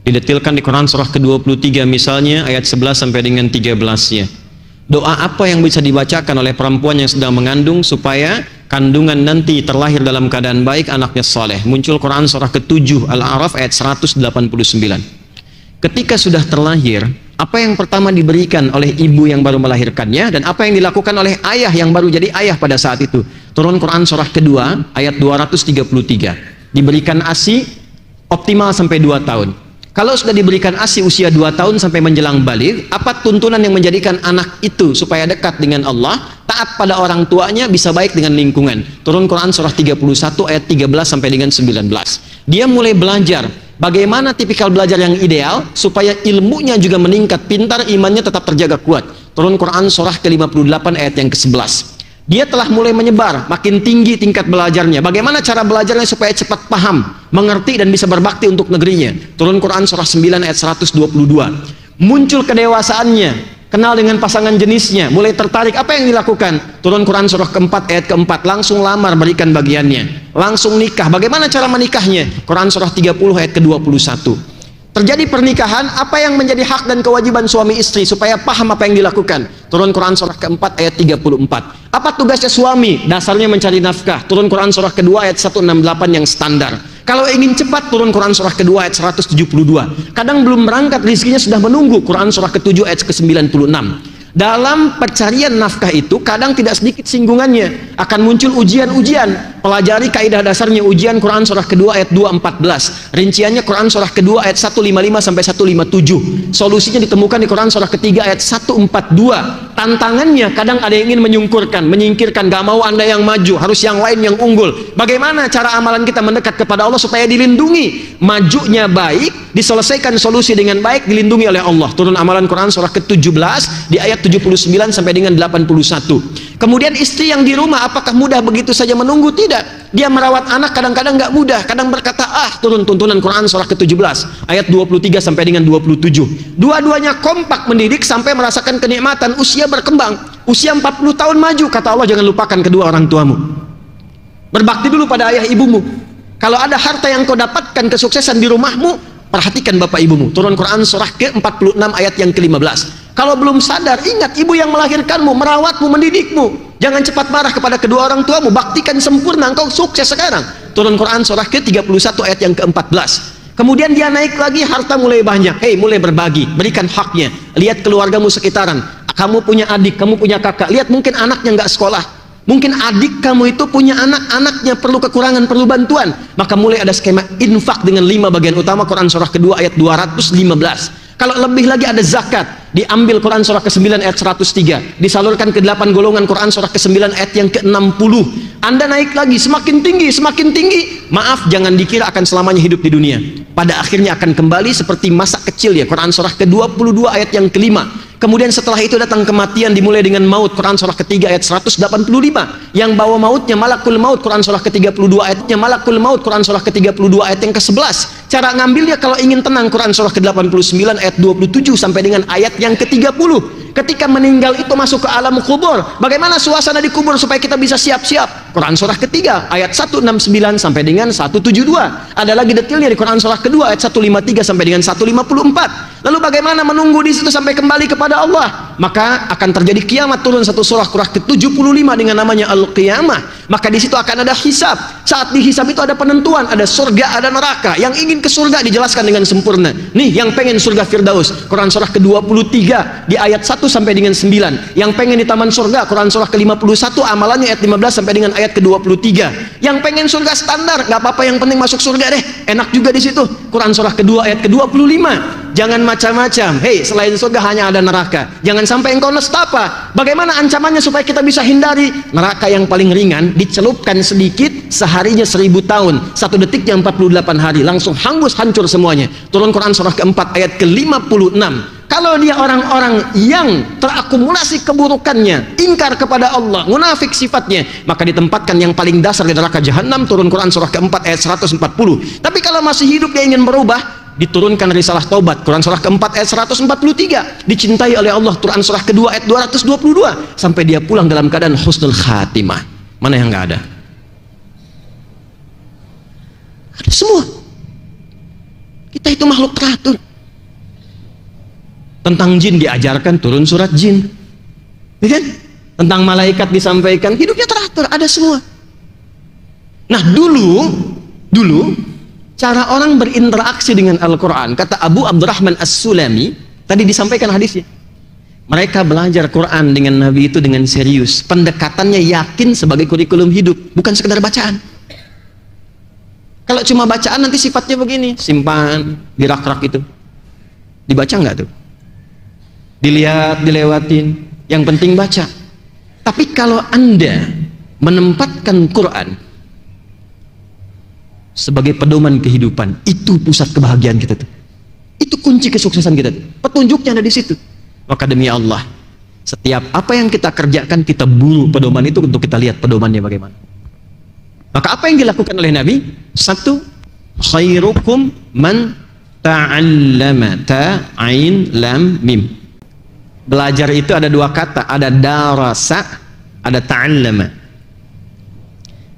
Didetilkan di Quran surah ke-23 misalnya ayat 11 sampai dengan 13-nya. Doa apa yang bisa dibacakan oleh perempuan yang sedang mengandung supaya kandungan nanti terlahir dalam keadaan baik, anaknya saleh? Muncul Quran surah ke-7 Al-A'raf ayat 189. Ketika sudah terlahir, apa yang pertama diberikan oleh ibu yang baru melahirkannya, dan apa yang dilakukan oleh ayah yang baru jadi ayah pada saat itu? Turun Quran surah kedua ayat 233. Diberikan ASI optimal sampai 2 tahun. Kalau sudah diberikan ASI usia 2 tahun sampai menjelang baligh, apa tuntunan yang menjadikan anak itu supaya dekat dengan Allah, taat pada orang tuanya, bisa baik dengan lingkungan? Turun Quran surah 31 ayat 13 sampai dengan 19. Dia mulai belajar bagaimana tipikal belajar yang ideal supaya ilmunya juga meningkat, pintar, imannya tetap terjaga kuat. Turun Quran surah ke-58 ayat yang ke-11. Dia telah mulai menyebar, makin tinggi tingkat belajarnya. Bagaimana cara belajarnya supaya cepat paham, mengerti, dan bisa berbakti untuk negerinya? Turun Quran surah 9 ayat 122. Muncul kedewasaannya, kenal dengan pasangan jenisnya, mulai tertarik. Apa yang dilakukan? Turun Quran surah keempat ayat keempat, langsung lamar, berikan bagiannya, langsung nikah. Bagaimana cara menikahnya? Quran surah 30 ayat ke-21. Terjadi pernikahan, apa yang menjadi hak dan kewajiban suami istri supaya paham apa yang dilakukan? Turun Quran surah keempat ayat 34. Apa tugasnya suami? Dasarnya mencari nafkah. Turun Quran surah kedua ayat 168 yang standar. Kalau ingin cepat, turun Quran surah kedua ayat 172. Kadang belum berangkat, rizkinya sudah menunggu. Quran surah ke-7 ayat ke-96. Dalam pencarian nafkah itu kadang tidak sedikit singgungannya, akan muncul ujian-ujian. Pelajari kaidah dasarnya ujian Quran surah kedua ayat 214. Rinciannya Quran surah kedua ayat 155 sampai 157. Solusinya ditemukan di Quran surah ketiga ayat 142. Tantangannya kadang ada yang ingin menyingkirkan, gak mau Anda yang maju, harus yang lain yang unggul. Bagaimana cara amalan kita mendekat kepada Allah supaya dilindungi? Majunya baik, diselesaikan solusi dengan baik, dilindungi oleh Allah. Turun amalan Quran surah ke-17 di ayat 79 sampai dengan 81. Kemudian istri yang di rumah, apakah mudah begitu saja menunggu? Tidak. Dia merawat anak kadang-kadang nggak mudah, kadang berkata turun tuntunan Quran surah ke-17 ayat 23 sampai dengan 27. Dua-duanya kompak mendidik sampai merasakan kenikmatan, usia berkembang, usia 40 tahun maju. Kata Allah, jangan lupakan kedua orang tuamu. Berbakti dulu pada ayah ibumu. Kalau ada harta yang kau dapatkan kesuksesan di rumahmu, perhatikan bapak ibumu. Turun Quran surah ke-46 ayat yang ke-15. Kalau belum sadar, ingat ibu yang melahirkanmu, merawatmu, mendidikmu. Jangan cepat marah kepada kedua orang tuamu, baktikan sempurna, engkau sukses sekarang. Turun Quran surah ke-31 ayat yang ke-14. Kemudian dia naik lagi, harta mulai banyak. Mulai berbagi, berikan haknya. Lihat keluargamu sekitaran. Kamu punya adik, kamu punya kakak. Lihat mungkin anaknya nggak sekolah. Mungkin adik kamu itu punya anak-anaknya perlu kekurangan, perlu bantuan. Maka mulai ada skema infak dengan 5 bagian utama. Quran surah kedua ayat 215. Kalau lebih lagi ada zakat, diambil Quran surah ke-9 ayat 103, disalurkan ke 8 golongan Quran surah ke-9 ayat yang ke-60. Anda naik lagi, semakin tinggi, maaf, jangan dikira akan selamanya hidup di dunia. Pada akhirnya akan kembali seperti masa kecil ya. Quran surah ke-22 ayat yang ke-5. Kemudian setelah itu datang kematian, dimulai dengan maut. Quran surah ketiga ayat 185. Yang bawa mautnya malakul maut. Quran surah ke-32 ayatnya malakul maut. Quran surah ke-32 ayat yang ke-11. Cara ngambilnya kalau ingin tenang, Quran surah ke-89 ayat 27 sampai dengan ayat yang ke-30. Ketika meninggal itu masuk ke alam kubur, bagaimana suasana di kubur supaya kita bisa siap-siap? Quran surah ketiga ayat 169 sampai dengan 172. Ada lagi detailnya di Quran surah kedua ayat 153 sampai dengan 154. Lalu bagaimana menunggu di situ sampai kembali kepada Allah? Maka akan terjadi kiamat. Turun satu surah ke-75 dengan namanya Al-Qiyamah. Maka di situ akan ada hisab. Saat dihisab itu ada penentuan, ada surga, ada neraka. Yang ingin ke surga dijelaskan dengan sempurna. Nih, yang pengen surga Firdaus, Quran surah ke-23 di ayat 1 sampai dengan 9. Yang pengen di taman surga, Quran surah ke-51 amalannya ayat 15 sampai dengan ayat ke-23. Yang pengen surga standar, nggak apa-apa, yang penting masuk surga deh, enak juga di situ. Quran surah kedua ayat ke-25. Jangan macam-macam. Selain surga hanya ada neraka. Jangan sampai engkau nestapa. Bagaimana ancamannya supaya kita bisa hindari? Neraka yang paling ringan dicelupkan sedikit, seharinya 1000 tahun, 1 detiknya 48 hari, langsung hangus, hancur semuanya. Turun Quran surah keempat ayat ke-56. Kalau dia orang-orang yang terakumulasi keburukannya, ingkar kepada Allah, munafik sifatnya, maka ditempatkan yang paling dasar di neraka jahanam. Turun Quran surah keempat ayat 140. Tapi kalau masih hidup dia ingin berubah, diturunkan risalah taubat. Quran surah keempat ayat 143. Dicintai oleh Allah. Quran surah kedua ayat 222. Sampai dia pulang dalam keadaan husnul khatimah. Mana yang nggak ada? Ada semua. Kita itu makhluk teratur. Tentang jin diajarkan, turun surat jin, ya kan? Tentang malaikat disampaikan, hidupnya teratur, ada semua. Nah, dulu cara orang berinteraksi dengan Al-Quran, kata Abu Abdurrahman As-Sulami, tadi disampaikan hadisnya, mereka belajar Quran dengan Nabi itu dengan serius, pendekatannya yakin sebagai kurikulum hidup, bukan sekedar bacaan. Kalau cuma bacaan nanti sifatnya begini, simpan di rak-rak itu, dibaca nggak tuh? Dilihat, dilewatin, yang penting baca. Tapi kalau Anda menempatkan Quran sebagai pedoman kehidupan, itu pusat kebahagiaan kita tuh. Itu kunci kesuksesan kita tuh. Petunjuknya ada di situ. Maka demi Allah, setiap apa yang kita kerjakan, kita buru pedoman itu untuk kita lihat pedomannya bagaimana. Maka apa yang dilakukan oleh Nabi? 1, khairukum man ta'allama, ta'ain lam mim. Belajar itu ada 2 kata, ada darasa, ada ta'allama.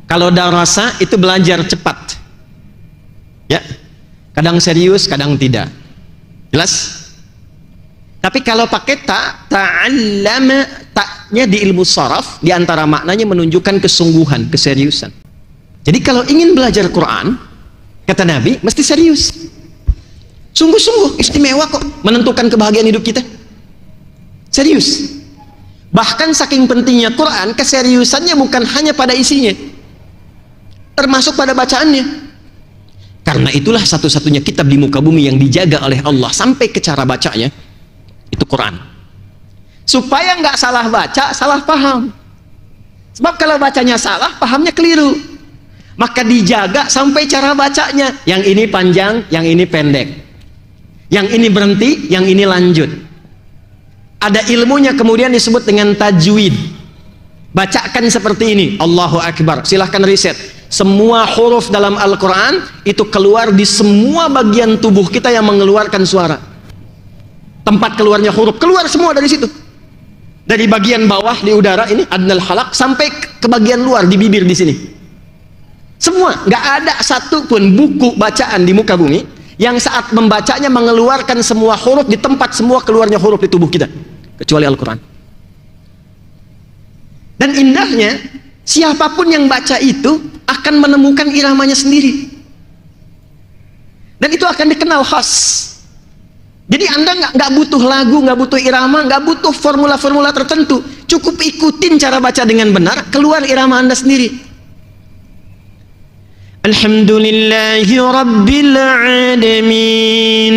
Kalau darasa itu belajar cepat, ya, kadang serius, kadang tidak, jelas. Tapi kalau pakai ta'allama, taknya di ilmu sharaf, di antara maknanya menunjukkan kesungguhan, keseriusan. Jadi kalau ingin belajar Quran, kata Nabi, mesti serius, sungguh-sungguh, istimewa kok, menentukan kebahagiaan hidup kita. Serius. Bahkan saking pentingnya Quran, keseriusannya bukan hanya pada isinya. termasuk pada bacaannya. Karena itulah satu-satunya kitab di muka bumi yang dijaga oleh Allah sampai ke cara bacanya, itu Quran. Supaya nggak salah baca, salah paham. Sebab kalau bacanya salah, pahamnya keliru. Maka dijaga sampai cara bacanya. Yang ini panjang, yang ini pendek. Yang ini berhenti, yang ini lanjut. Ada ilmunya kemudian disebut dengan tajwid. Bacakan seperti ini, Allahu Akbar. Silahkan riset. Semua huruf dalam Al-Quran itu keluar di semua bagian tubuh kita yang mengeluarkan suara. Tempat keluarnya huruf, keluar semua dari situ. Dari bagian bawah di udara ini, adnal halak, sampai ke bagian luar di bibir di sini. Semua, nggak ada satu pun buku bacaan di muka bumi yang saat membacanya mengeluarkan semua huruf di tempat semua keluarnya huruf di tubuh kita, kecuali Al-Quran. Dan indahnya, siapapun yang baca itu akan menemukan iramanya sendiri, dan itu akan dikenal khas. Jadi Anda nggak butuh lagu, nggak butuh irama, nggak butuh formula-formula tertentu. Cukup ikutin cara baca dengan benar, keluar irama Anda sendiri. Alhamdulillahi Rabbil Alamin.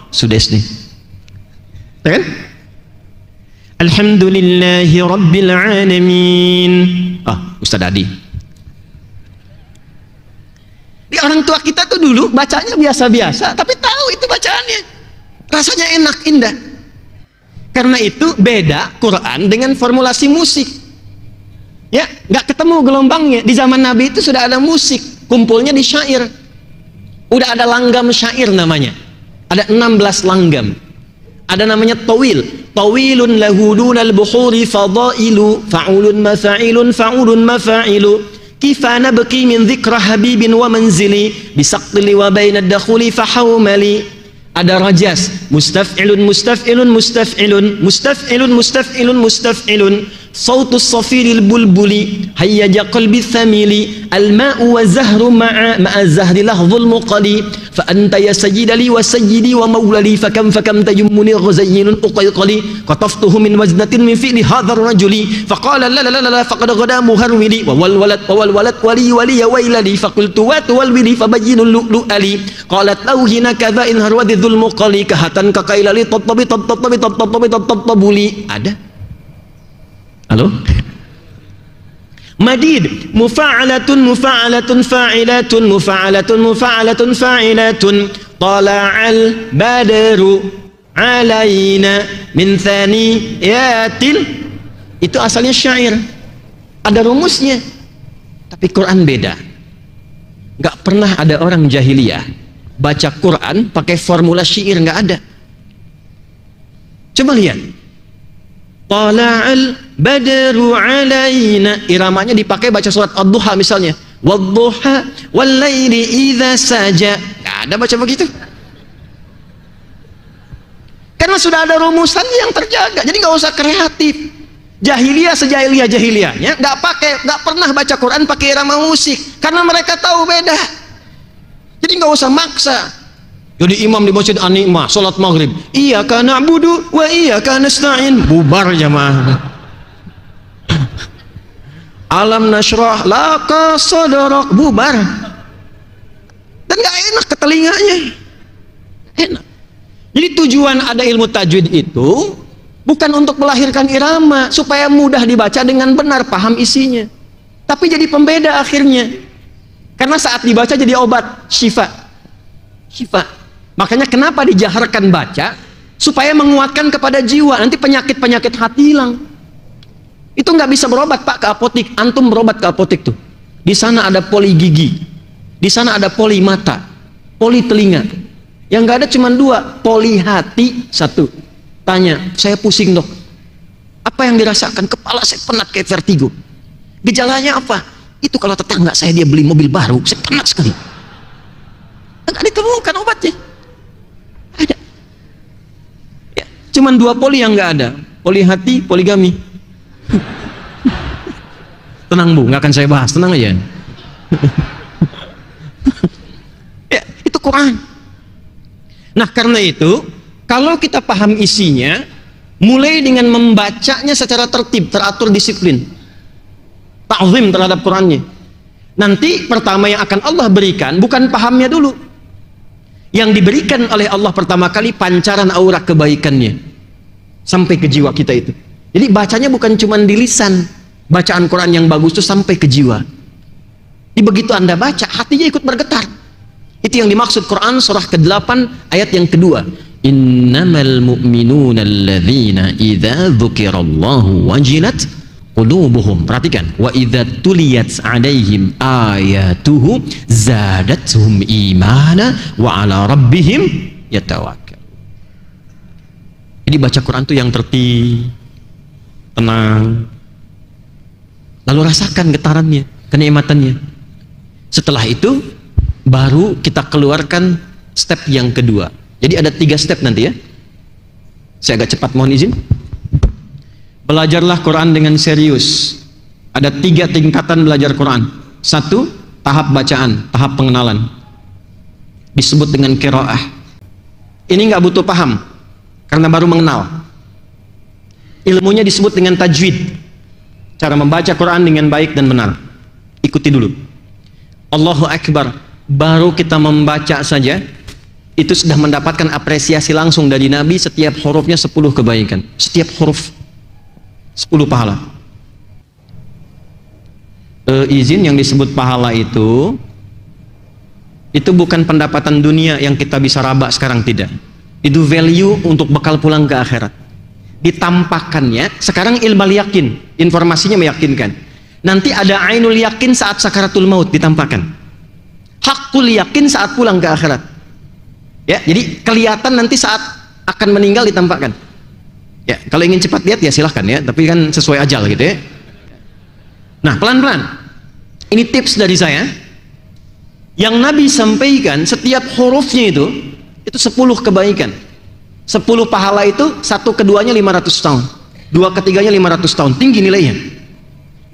Sudah SD. Kan? Alhamdulillahi Rabbil Alamin. Ustaz Adi. Di orang tua kita tuh dulu bacanya biasa-biasa, tapi tahu itu bacaannya. Rasanya enak, indah. Karena itu beda Quran dengan formulasi musik. Ya, nggak ketemu gelombangnya. Di zaman Nabi itu sudah ada musik, kumpulnya di syair. Udah ada langgam syair namanya. Ada 16 langgam. Ada namanya tawil. Tawilun lahudunal buhuri fadailu fa'ulun mafa'ilun fa'ulun mafa'ilu. Kifana baki min dzikra habibin wa manzili bisaqtili wa bainad dakhuli fahawmali. Ada rajas, mustaf'ilun mustaf'ilun mustaf'ilun mustaf'ilun mustaf'ilun mustaf'ilun sautus safiril bulbuli hayyaja qalbi thamili alma'u wa zahru ma'a zahri lahzul muqali fa anta ya sayyidali wa sayyidi wa maulali fakam tajummuni ghazayyinun uqayqali qataftuhu min wajnatin min fi'li hadzal rajuli faqala la la la la faqad ghada muharwili wa wal walad wali wali ya wailali faqultu wa tuwalwili fabayyinul lu'ali qalat lauhina kadza in harwadhi dzul muqali kahatan kakailali tattabi tattabi tattabi tattabuli. Ada. Halo? Madid, mufa'alatun mufa'alatun fa'ilatun mufa'alatun mufa'alatun fa'ilatun tala'al badru alaina min thaniyatil. Itu asalnya syair, ada rumusnya. Tapi Quran beda. Gak pernah ada orang jahiliyah baca Quran pakai formula syair, gak ada. Coba lihat, tala'al badru alaina, iramanya dipakai baca surat Ad-Duha misalnya, wadduha wallaili idza saja. Nggak ada baca begitu, karena sudah ada rumusannya yang terjaga. Jadi nggak usah kreatif. Jahiliyah sejahiliyahnya nggak pernah baca Quran pakai irama musik, karena mereka tahu beda. Jadi nggak usah maksa. Jadi imam di masjid An-Ni'mah salat maghrib, iyyaka na'budu wa iyyaka nasta'in, bubar jamaah. Alam nashrah laka sadrak, bubar. Dan gak enak ke telinganya. Enak. Jadi tujuan ada ilmu tajwid itu bukan untuk melahirkan irama supaya mudah dibaca dengan benar, paham isinya, tapi jadi pembeda akhirnya. Karena saat dibaca jadi obat, syifa. Makanya kenapa dijaharkan baca? Supaya menguatkan kepada jiwa. Nanti penyakit-penyakit hati hilang. Itu nggak bisa berobat Pak ke apotik. Antum berobat ke apotik tuh. Di sana ada poli gigi, di sana ada poli mata, poli telinga. Yang nggak ada cuma 2, poli hati 1. Tanya, saya pusing dok. Apa yang dirasakan? Kepala saya penat kayak vertigo. Gejalanya apa? Itu kalau tetangga saya dia beli mobil baru, saya penat sekali. Nggak ditemukan obatnya. Ada. Ya, cuman 2 poli yang nggak ada. Poli hati, poligami. Tenang Bu, nggak akan saya bahas, tenang aja. Ya, itu Quran. Nah karena itu, kalau kita paham isinya, mulai dengan membacanya secara tertib, teratur, disiplin, ta'zim terhadap Qurannya. Nanti pertama yang akan Allah berikan bukan pahamnya dulu. Yang diberikan oleh Allah pertama kali pancaran aura kebaikannya sampai ke jiwa kita itu. Jadi bacanya bukan cuma di lisan. Bacaan Quran yang bagus itu sampai ke jiwa. Jadi begitu Anda baca, hatinya ikut bergetar. Itu yang dimaksud Quran surah ke-8 ayat yang kedua. Innamal mu'minuna alladzina idza dzukirallahu wajilat qulubuhum. Perhatikan, wa idza tuliyat 'alaihim ayatuhu zadatuhum imana wa 'ala rabbihim yatawakkal. Jadi baca Quran itu yang tertib, tenang. Lalu rasakan getarannya, kenikmatannya. Setelah itu baru kita keluarkan step yang kedua. Jadi ada 3 step nanti ya. Saya agak cepat, mohon izin. Belajarlah Quran dengan serius. Ada 3 tingkatan belajar Quran. 1, tahap bacaan, tahap pengenalan. Disebut dengan qiraah. Ini nggak butuh paham, karena baru mengenal. Ilmunya disebut dengan tajwid. Cara membaca Quran dengan baik dan benar. Ikuti dulu. Allahu Akbar. Baru kita membaca saja, itu sudah mendapatkan apresiasi langsung dari Nabi. Setiap hurufnya 10 kebaikan. Setiap huruf 10 pahala. Izin yang disebut pahala itu bukan pendapatan dunia yang kita bisa raba sekarang, tidak. Itu value untuk bekal pulang ke akhirat. Ditampakkannya sekarang ilmu yakin, informasinya meyakinkan. Nanti ada ainul yakin saat sakaratul maut ditampakkan. Hakul yakin saat pulang ke akhirat. Ya, jadi kelihatan nanti saat akan meninggal ditampakkan. Ya, kalau ingin cepat lihat ya silahkan ya, tapi kan sesuai ajal gitu ya. Nah, pelan-pelan. Ini tips dari saya. Yang Nabi sampaikan setiap hurufnya itu 10 kebaikan. 10 pahala itu 1 keduanya 500 tahun. 2 ketiganya 500 tahun. Tinggi nilainya.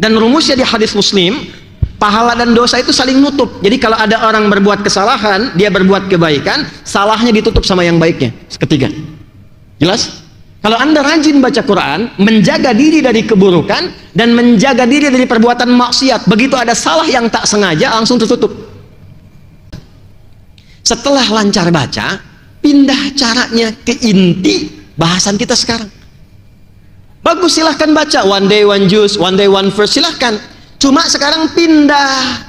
Dan rumusnya di hadis Muslim, pahala dan dosa itu saling nutup. Jadi kalau ada orang berbuat kesalahan, dia berbuat kebaikan, salahnya ditutup sama yang baiknya seketika. Jelas? Kalau Anda rajin baca Quran, menjaga diri dari keburukan dan menjaga diri dari perbuatan maksiat, begitu ada salah yang tak sengaja langsung tertutup. Setelah lancar baca, pindah caranya ke inti bahasan kita sekarang. Bagus, silahkan baca one day one juice, one day one verse, silahkan. Cuma sekarang pindah,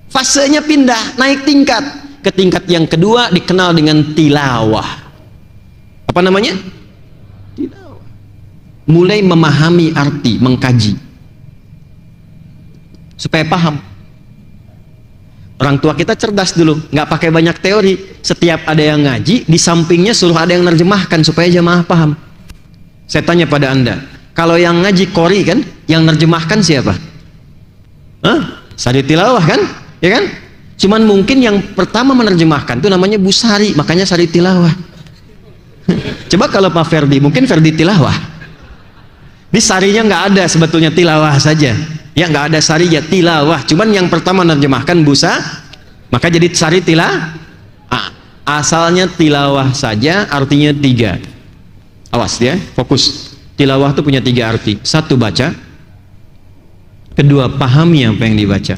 fasenya pindah, naik tingkat. Ke tingkat yang kedua dikenal dengan tilawah. Apa namanya? Tilawah. Mulai memahami arti, mengkaji. Supaya paham. Orang tua kita cerdas dulu, nggak pakai banyak teori. Setiap ada yang ngaji, di sampingnya suruh ada yang nerjemahkan supaya jamaah paham. Saya tanya pada Anda, kalau yang ngaji qori kan, yang nerjemahkan siapa? Sari tilawah kan? Ya kan? Cuman mungkin yang pertama menerjemahkan itu namanya Bu Sari, makanya Sari tilawah. Coba kalau Pak Ferdi, mungkin Ferdi tilawah. Di sarinya nggak ada, sebetulnya tilawah saja. Ya nggak ada sari ya tilawah. Cuman yang pertama menerjemahkan busa, maka jadi sari tilawah. Asalnya tilawah saja, artinya 3. Awas ya, fokus. Tilawah itu punya 3 arti. 1, baca. 2, pahami apa yang dibaca.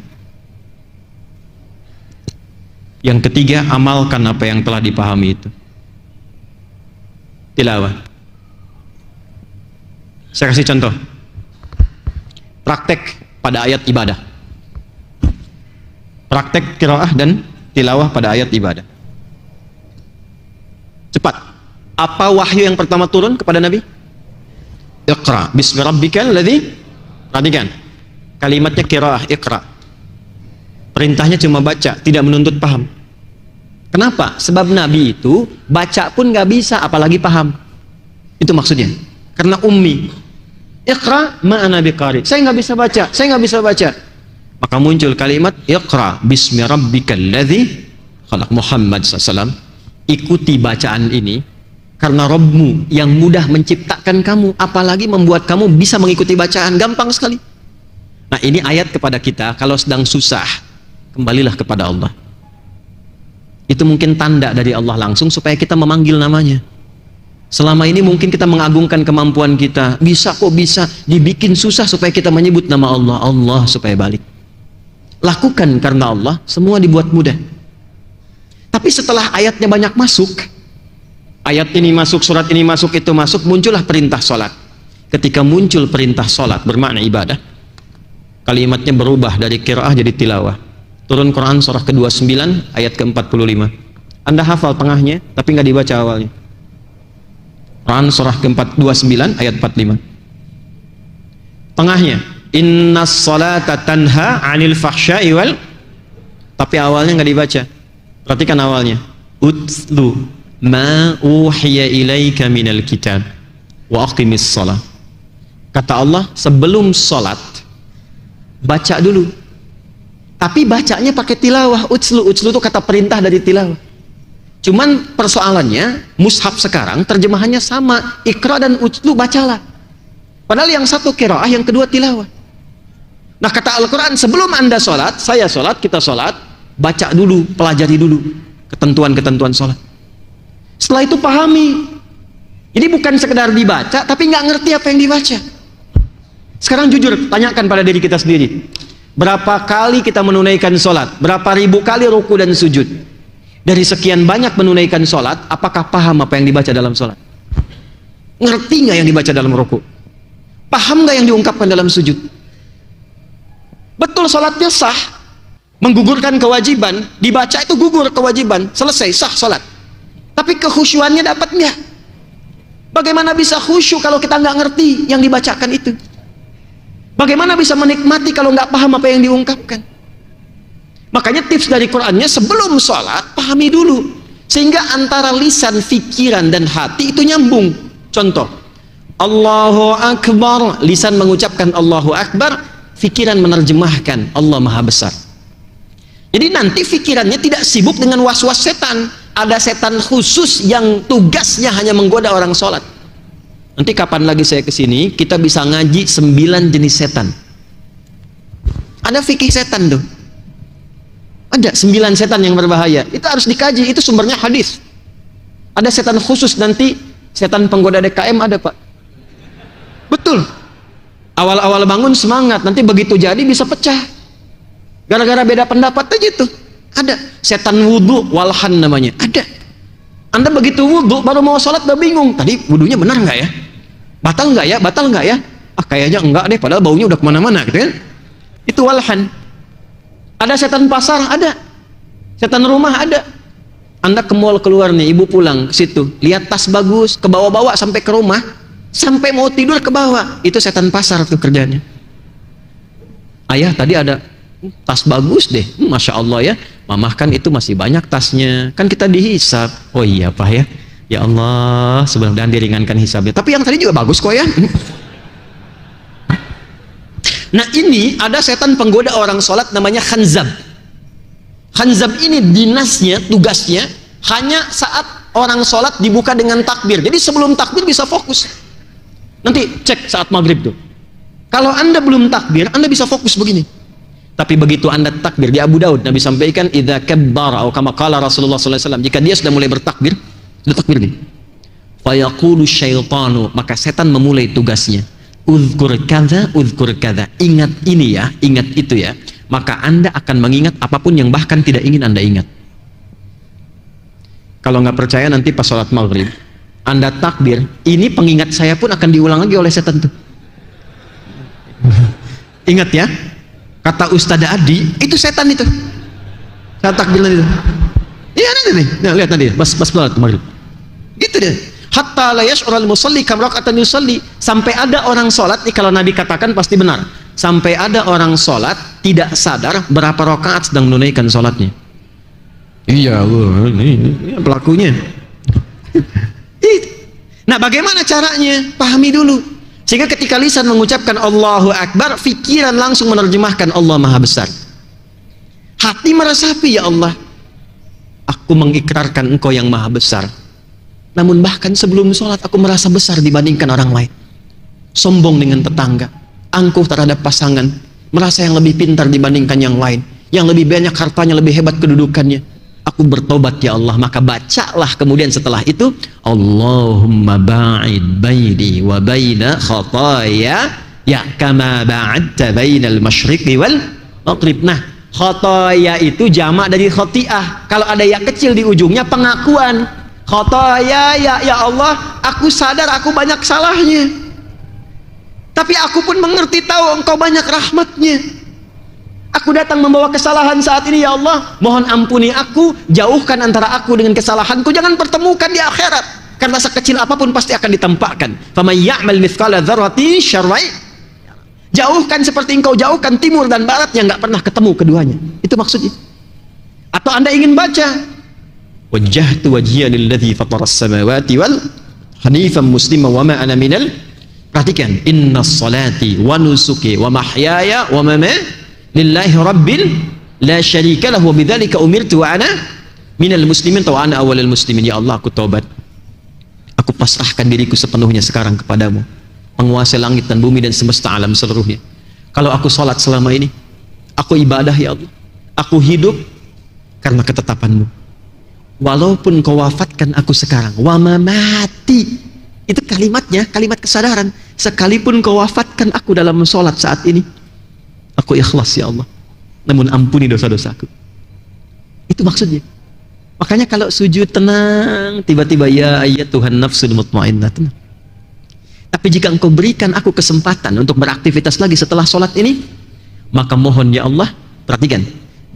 Yang ketiga, amalkan apa yang telah dipahami itu. Tilawah. Saya kasih contoh. Praktek pada ayat ibadah. Praktek qiraah dan tilawah pada ayat ibadah. Cepat. Apa wahyu yang pertama turun kepada Nabi? Iqra bismi rabbikal ladzi. Perhatikan. Kalimatnya qiraah, iqra. Perintahnya cuma baca, tidak menuntut paham. Kenapa? Sebab Nabi itu baca pun nggak bisa, apalagi paham. Itu maksudnya. Karena ummi. Iqra ma'ana biqari. Saya nggak bisa baca, saya nggak bisa baca. Maka muncul kalimat Iqra bismi rabbikal ladzi khalaq. Muhammad SAW, ikuti bacaan ini karena Rabbmu yang mudah menciptakan kamu, apalagi membuat kamu bisa mengikuti bacaan. Gampang sekali. Nah, ini ayat kepada kita, kalau sedang susah, kembalilah kepada Allah. Itu mungkin tanda dari Allah langsung supaya kita memanggil namanya. Selama ini mungkin kita mengagungkan kemampuan kita, bisa kok bisa, dibikin susah supaya kita menyebut nama Allah, Allah supaya balik. lakukan karena Allah, semua dibuat mudah. Tapi setelah ayatnya banyak masuk, ayat ini masuk, surat ini masuk, itu masuk, muncullah perintah sholat. Ketika muncul perintah sholat bermakna ibadah, kalimatnya berubah dari qiraah jadi tilawah. Turun Quran surah ke-29 ayat ke-45. Anda hafal tengahnya tapi nggak dibaca awalnya. Quran surah ke-29 ayat 45. Tengahnya, innas salata tanha 'anil fahsya'i wal, tapi awalnya nggak dibaca. Perhatikan awalnya. Utlu ma uhiya ilaika minal kitab wa aqimis shalah. Kata Allah, sebelum salat baca dulu. Tapi bacanya pakai tilawah. Utslu itu kata perintah dari tilawah. Cuman persoalannya, mushaf sekarang terjemahannya sama, ikra dan utslu, bacalah. Padahal yang satu qiraah, yang kedua tilawah. Nah, kata Al-Quran, sebelum Anda sholat, saya sholat, kita sholat, baca dulu, pelajari dulu ketentuan-ketentuan sholat. Setelah itu pahami. Jadi bukan sekedar dibaca, tapi nggak ngerti apa yang dibaca. Sekarang jujur, tanyakan pada diri kita sendiri. Berapa kali kita menunaikan sholat? Berapa ribu kali ruku dan sujud? Dari sekian banyak menunaikan sholat, apakah paham apa yang dibaca dalam sholat? Ngerti nggak yang dibaca dalam ruku? Paham nggak yang diungkapkan dalam sujud? Betul sholatnya sah, menggugurkan kewajiban, dibaca itu gugur kewajiban, selesai, sah sholat. Tapi kekhusyuannya dapat nggak? Bagaimana bisa khusyuk kalau kita nggak ngerti yang dibacakan itu? Bagaimana bisa menikmati kalau nggak paham apa yang diungkapkan? Makanya tips dari Qur'annya, sebelum sholat pahami dulu, sehingga antara lisan, pikiran dan hati itu nyambung. Contoh, Allahu Akbar, lisan mengucapkan Allahu Akbar, pikiran menerjemahkan Allah Maha Besar. Jadi nanti pikirannya tidak sibuk dengan was-was setan. Ada setan khusus yang tugasnya hanya menggoda orang sholat. Nanti kapan lagi saya kesini, kita bisa ngaji 9 jenis setan. Ada fikih setan tuh. Ada 9 setan yang berbahaya. Itu harus dikaji, itu sumbernya hadis. Ada setan khusus, nanti setan penggoda DKM ada, Pak. Betul. Awal-awal bangun semangat, nanti begitu jadi bisa pecah. Gara-gara beda pendapat aja tuh. Ada setan wudhu, walhan namanya. Ada. Anda begitu wudhu baru mau sholat udah bingung. Tadi wudhunya benar nggak ya? Batal nggak ya? Batal nggak ya? Ah, kayaknya enggak deh, padahal baunya udah kemana-mana gitu kan. Itu walhan. Ada setan pasar, ada. Setan rumah, ada. Anda ke mall keluar nih, ibu pulang ke situ, lihat tas bagus, ke bawa-bawa sampai ke rumah, sampai mau tidur ke bawah. Itu setan pasar tuh kerjanya. Ayah tadi ada tas bagus deh, Masya Allah ya. Mamah kan itu masih banyak tasnya, kan kita dihisab. Oh iya Pak ya, ya Allah, sebenarnya diringankan hisabnya. Tapi yang tadi juga bagus kok ya. Nah, ini ada setan penggoda orang sholat namanya khanzab. Khanzab ini dinasnya, tugasnya hanya saat orang sholat dibuka dengan takbir. Jadi sebelum takbir bisa fokus. Nanti cek saat maghrib tuh. Kalau Anda belum takbir, Anda bisa fokus begini. Tapi begitu Anda takbir, di Abu Daud Nabi sampaikan, idza kabbara atau kama qala Rasulullah sallallahu alaihi wasallam, jika dia sudah mulai bertakbir, sudah takbir nih. Fa yaqulu syaitanu, maka setan memulai tugasnya. Uzkur kadza, ingat ini ya, ingat itu ya. Maka Anda akan mengingat apapun yang bahkan tidak ingin Anda ingat. Kalau nggak percaya, nanti pas sholat maghrib Anda takbir, ini pengingat saya pun akan diulang lagi oleh setan tuh. Ingat ya, kata Ustadz Adi, itu setan itu. Saya takbir itu. Iya nanti nih, nah, lihat nanti pas sholat maghrib. Gitu deh. Hatta la yash'ural musalli kam raka'atan yusalli, sampai ada orang sholat, kalau Nabi katakan pasti benar, sampai ada orang sholat tidak sadar berapa rakaat sedang menunaikan sholatnya. Iya, ini pelakunya. Nah, bagaimana caranya? Pahami dulu, sehingga ketika lisan mengucapkan Allahu Akbar, pikiran langsung menerjemahkan Allah Maha Besar. Hati meresapi, ya Allah, aku mengikrarkan Engkau yang Maha Besar. Namun bahkan sebelum sholat aku merasa besar dibandingkan orang lain. Sombong dengan tetangga, angkuh terhadap pasangan, merasa yang lebih pintar dibandingkan yang lain, yang lebih banyak hartanya, lebih hebat kedudukannya. Aku bertobat ya Allah. Maka bacalah kemudian setelah itu, Allahumma ba'id baini wa baina khataya ya kama ba'adta bainal masyriqi wal maghrib. Nah, Khotoya itu jamak dari khotiah. Kalau ada ya kecil di ujungnya, pengakuan. Khotoya, ya Allah, aku sadar aku banyak salahnya, tapi aku pun mengerti tahu engkau banyak rahmatnya. Aku datang membawa kesalahan saat ini, ya Allah, mohon ampuni aku, jauhkan antara aku dengan kesalahanku, jangan pertemukan di akhirat. Karena sekecil apapun pasti akan ditempatkan. Faman ya'mal mithqala dzarratin syarran, jauhkan seperti engkau jauhkan timur dan barat yang nggak pernah ketemu keduanya. Itu maksudnya. Atau Anda ingin baca wajjahtu wajhiya lilladzi fataras samawati wal hanifan musliman wa ma ana minal, perhatikan, innas salati wa nusuki wa mahyaya wa mamati lillahi rabbil la syarika lahu wa bidzalika umirtu wa ana minal muslimin wa ana awwalul muslimin. Ya Allah, aku taubat, aku pasrahkan diriku sepenuhnya sekarang kepadamu, penguasa langit dan bumi dan semesta alam seluruhnya. Kalau aku salat selama ini, aku ibadah, ya Allah, aku hidup karena ketetapanmu. Walaupun kau wafatkan aku sekarang, wa mamati, itu kalimatnya, kalimat kesadaran. Sekalipun kau wafatkan aku dalam sholat saat ini, aku ikhlas, ya Allah, namun ampuni dosa-dosaku. Itu maksudnya. Makanya kalau sujud tenang, tiba-tiba ya ayat Tuhan nafsul mutmainnah, tenang. Tapi jika engkau berikan aku kesempatan untuk beraktivitas lagi setelah sholat ini, maka mohon ya Allah, perhatikan,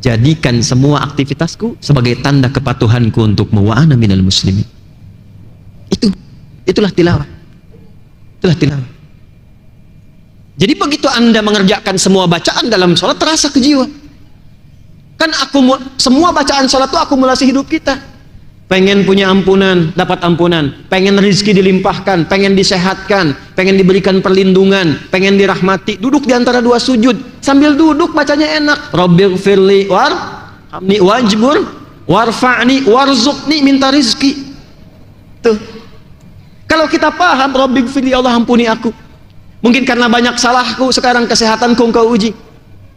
jadikan semua aktivitasku sebagai tanda kepatuhanku untukmu, wa ana minal muslimin. Itulah tilawah. Itulah tilawah. Jadi begitu Anda mengerjakan semua bacaan dalam sholat, terasa ke jiwa. Kan semua bacaan sholat itu akumulasi hidup kita. Pengen punya ampunan, dapat ampunan. Pengen rezeki dilimpahkan, pengen disehatkan, pengen diberikan perlindungan, pengen dirahmati. Duduk di antara dua sujud, sambil duduk bacanya enak. Rabbighfirli warhamni wajbur warfa'ni warzuqni, minta rezeki. Tuh. Kalau kita paham, Rabbighfirli, Allah ampuni aku. Mungkin karena banyak salahku, sekarang kesehatanku engkau uji.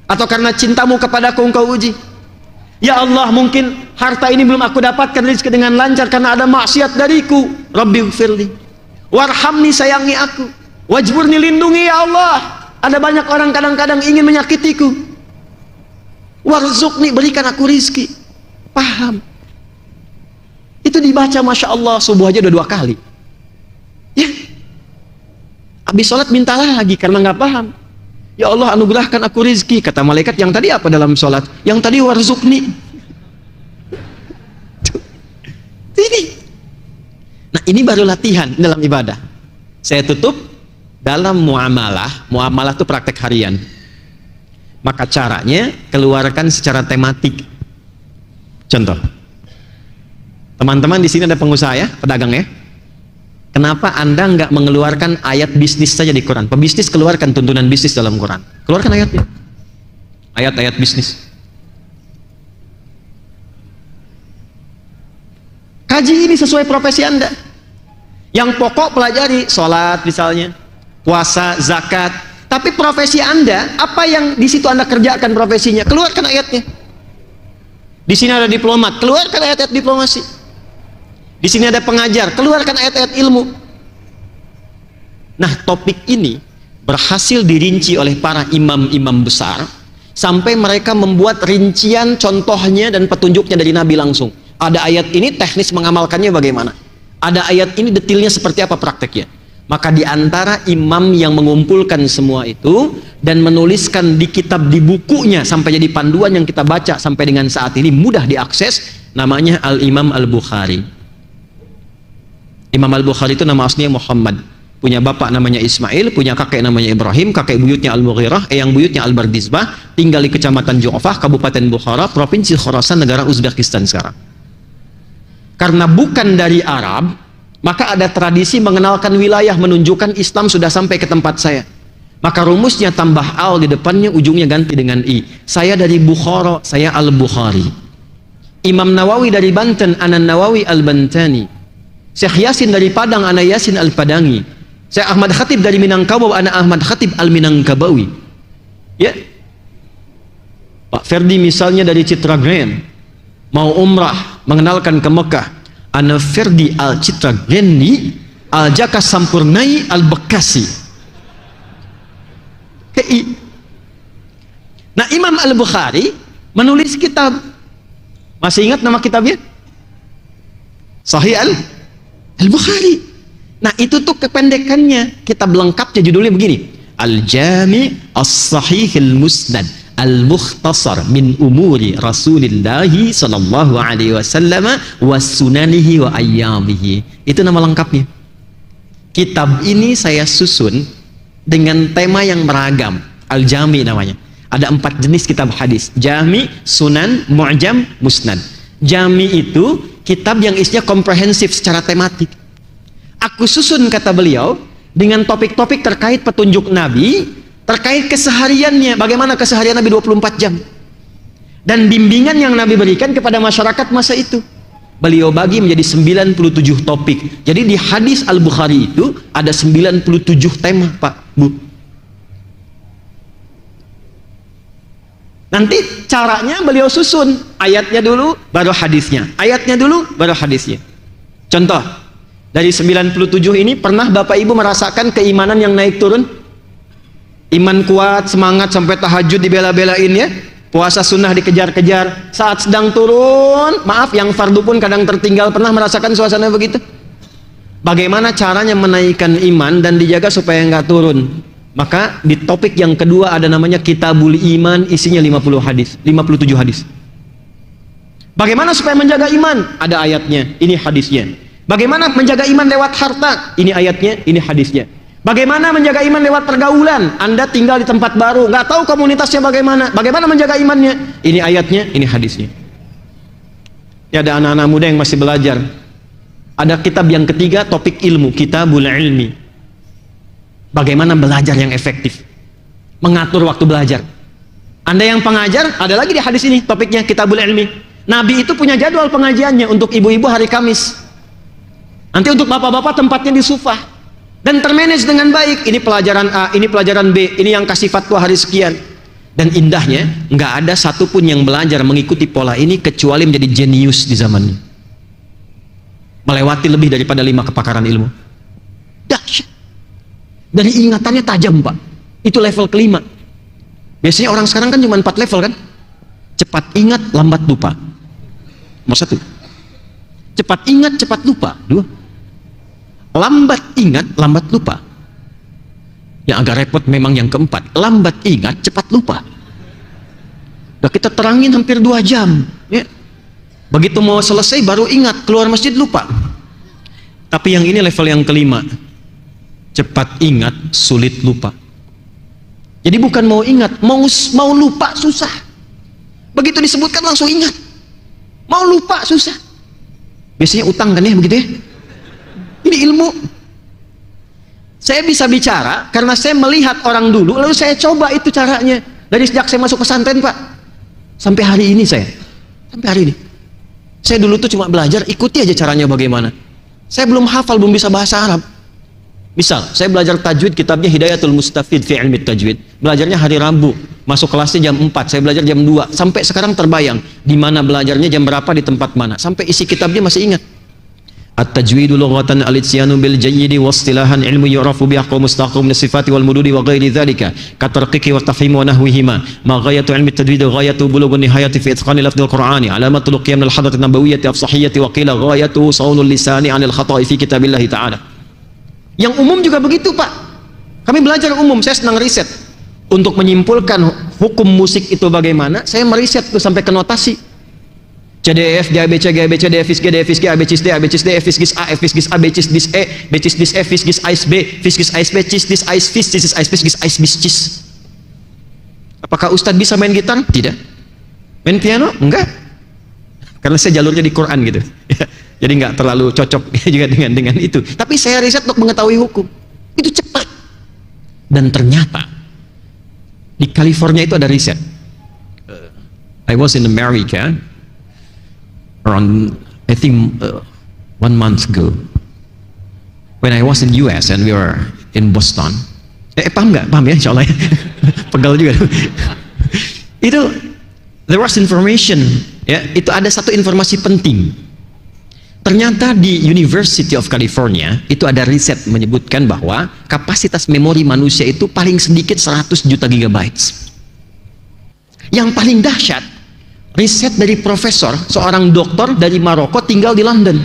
Atau karena cintamu kepadaku engkau uji. Ya Allah, mungkin harta ini belum aku dapatkan rezeki dengan lancar karena ada maksiat dariku. Rabbighfirli warhamni, sayangi aku. Wajburni, lindungi ya Allah, ada banyak orang kadang-kadang ingin menyakitiku. Warzuqni, berikan aku rizki. Paham? Itu dibaca, Masya Allah, subuh aja udah 2 kali. Ya, habis sholat mintalah lagi karena nggak paham. Ya Allah, anugerahkan aku rizki. Kata malaikat yang tadi apa dalam sholat? Yang tadi warzuqni. Ini. Nah, ini baru latihan dalam ibadah. Saya tutup dalam muamalah. Muamalah itu praktek harian. Maka caranya keluarkan secara tematik. Contoh, teman-teman di sini ada pengusaha ya, pedagang ya. Kenapa Anda nggak mengeluarkan ayat bisnis saja di Quran? Pebisnis keluarkan tuntunan bisnis dalam Quran. Keluarkan ayatnya. Ayat-ayat bisnis. Kaji ini sesuai profesi Anda. Yang pokok pelajari sholat misalnya, puasa, zakat. Tapi profesi Anda, apa yang di situ Anda kerjakan profesinya? Keluarkan ayatnya. Di sini ada diplomat, keluarkan ayat-ayat diplomasi. Di sini ada pengajar, keluarkan ayat-ayat ilmu. Nah, topik ini berhasil dirinci oleh para imam-imam besar sampai mereka membuat rincian contohnya dan petunjuknya dari Nabi langsung. Ada ayat ini, teknis mengamalkannya bagaimana? Ada ayat ini, detailnya seperti apa prakteknya? Maka di antara imam yang mengumpulkan semua itu dan menuliskan di kitab, di bukunya sampai jadi panduan yang kita baca sampai dengan saat ini mudah diakses, namanya Al-Imam Al-Bukhari. Imam Al-Bukhari itu nama aslinya Muhammad, punya bapak namanya Ismail, punya kakek namanya Ibrahim, kakek buyutnya Al-Mughirah, yang buyutnya Al-Bardizbah, tinggal di kecamatan Ju'fah, Kabupaten Bukhara, Provinsi Khorasan, negara Uzbekistan sekarang. Karena bukan dari Arab, maka ada tradisi mengenalkan wilayah, menunjukkan Islam sudah sampai ke tempat saya. Maka rumusnya tambah al di depannya, ujungnya ganti dengan i. Saya dari Bukhara, saya Al-Bukhari. Imam Nawawi dari Banten, Ana Nawawi Al-Bantani. Syekh Yasin dari Padang, Ana Yasin Al-Padangi. Syekh Ahmad Khatib dari Minangkabau, Ana Ahmad Khatib Al-Minangkabawi. Ya. Pak Ferdi misalnya dari Citragreen, mau umrah, mengenalkan ke Mekah, Ana Ferdi Al-Citragreni Al-Jaka Sampurnai Al-Bekasi. Nah, Imam Al-Bukhari menulis kitab. Masih ingat nama kitabnya? Sahih Al-Bukhari. Nah, itu tuh kependekannya. Kitab lengkapnya judulnya begini: Al-Jami' As-Sahih Al-Musnad Al-Mukhtasar min umuri Rasulillahi sallallahu alaihi wasallam wa sunanihi wa ayyamihi. Itu nama lengkapnya. Kitab ini saya susun dengan tema yang beragam. Al-Jami namanya. Ada 4 jenis kitab hadis: Jami, Sunan, Mu'jam, Musnad. Jami itu kitab yang isinya komprehensif secara tematik. Aku susun, kata beliau, dengan topik-topik terkait petunjuk Nabi, terkait kesehariannya, bagaimana keseharian Nabi 24 jam, dan bimbingan yang Nabi berikan kepada masyarakat masa itu. Beliau bagi menjadi 97 topik. Jadi di hadis Al-Bukhari itu ada 97 tema, Pak, Bu. Nanti caranya beliau susun, ayatnya dulu baru hadisnya, ayatnya dulu baru hadisnya. Contoh, dari 97 ini pernah Bapak Ibu merasakan keimanan yang naik turun? Iman kuat, semangat sampai tahajud dibela-belain ya, puasa sunnah dikejar-kejar, saat sedang turun, maaf yang fardu pun kadang tertinggal. Pernah merasakan suasana begitu? Bagaimana caranya menaikkan iman dan dijaga supaya nggak turun? Maka di topik yang kedua ada namanya Kitabul Iman, isinya 50 hadis, 57 hadis. Bagaimana supaya menjaga iman? Ada ayatnya, ini hadisnya. Bagaimana menjaga iman lewat harta? Ini ayatnya, ini hadisnya. Bagaimana menjaga iman lewat pergaulan? Anda tinggal di tempat baru, nggak tahu komunitasnya bagaimana. Bagaimana menjaga imannya? Ini ayatnya, ini hadisnya. Ya, ada anak-anak muda yang masih belajar. Ada kitab yang ketiga, topik ilmu, Kitabul Ilmi. Bagaimana belajar yang efektif, mengatur waktu belajar. Anda yang pengajar, ada lagi di hadis ini topiknya Kitabul Ilmi. Nabi itu punya jadwal pengajiannya. Untuk ibu-ibu hari Kamis, nanti untuk bapak-bapak tempatnya di sufah, dan termanage dengan baik. Ini pelajaran A, ini pelajaran B, ini yang kasih fatwa hari sekian. Dan indahnya, nggak ada satupun yang belajar mengikuti pola ini kecuali menjadi jenius di zaman ini, melewati lebih daripada 5 kepakaran ilmu. Dahsyat. Dan ingatannya tajam, Pak. Itu level kelima. Biasanya orang sekarang kan cuma 4 level kan? Cepat ingat, lambat lupa. Nomor 1. Cepat ingat, cepat lupa. 2. Lambat ingat, lambat lupa. Yang agak repot memang yang keempat. Lambat ingat, cepat lupa. Udah kita terangin hampir 2 jam. Ya. Begitu mau selesai baru ingat, keluar masjid lupa. Tapi yang ini level yang kelima. Cepat ingat, sulit lupa. Jadi bukan mau ingat, mau lupa susah. Begitu disebutkan langsung ingat. Mau lupa susah. Biasanya utang kan ya begitu ya. Ini ilmu. Saya bisa bicara karena saya melihat orang dulu, lalu saya coba itu caranya. Dari sejak saya masuk pesantren, Pak, sampai hari ini saya. Sampai hari ini. Saya dulu tuh cuma belajar, ikuti aja caranya bagaimana. Saya belum hafal, belum bisa bahasa Arab. Misal, saya belajar tajwid, kitabnya Hidayatul Mustafid fi Ilmi Tajwid. Belajarnya hari Rabu, masuk kelasnya jam 4, saya belajar jam 2. Sampai sekarang terbayang, di mana belajarnya, jam berapa, di tempat mana. Sampai isi kitabnya masih ingat. At-tajwidu lughatan al-isyanu bil jayyidi wa istilahan ilmu yu'rafu bi ahkam mustaqim min sifati wal mududi wa ghairi dzalika katarqiqi wa tafhim wa nahwihima ma ghayatu ilmi at-tajwid ghayatu bulughun nihayati fi itqani lafdhil qur'ani alamatul qiyam al hadrati nabawiyyati afsahiyyati wa qila ghayatu saunul lisani 'anil khata'i fi kitabillah ta'ala. Yang umum juga begitu, Pak. Kami belajar umum, saya senang riset. Untuk menyimpulkan hukum musik itu bagaimana, saya meriset itu sampai ke notasi. C, D, F, G, A, B, C, G, A, B, C, D, F, G, D, F, G, A, B, C, D, A, B, C, D, F, G, A, F, G, A, B, C, D, E, B, C, D, F, G, A, B, F, G, A, B, C, D, A, F, G, A, B, C. Apakah Ustadz bisa main gitar? Tidak. Main piano? Enggak. Karena saya jalurnya di Quran gitu. Jadi nggak terlalu cocok juga dengan itu. Tapi saya riset untuk mengetahui hukum. Itu cepat. Dan ternyata di California itu ada riset. I was in America around I think 1 month ago. When I was in US and we were in Boston. Paham nggak? Paham ya, insya Allah ya. Pegal juga. Itu there was information. Ya, itu ada satu informasi penting. Ternyata di University of California itu ada riset menyebutkan bahwa kapasitas memori manusia itu paling sedikit 100 juta gigabytes. Yang paling dahsyat, Riset dari profesor, seorang dokter dari Maroko tinggal di London.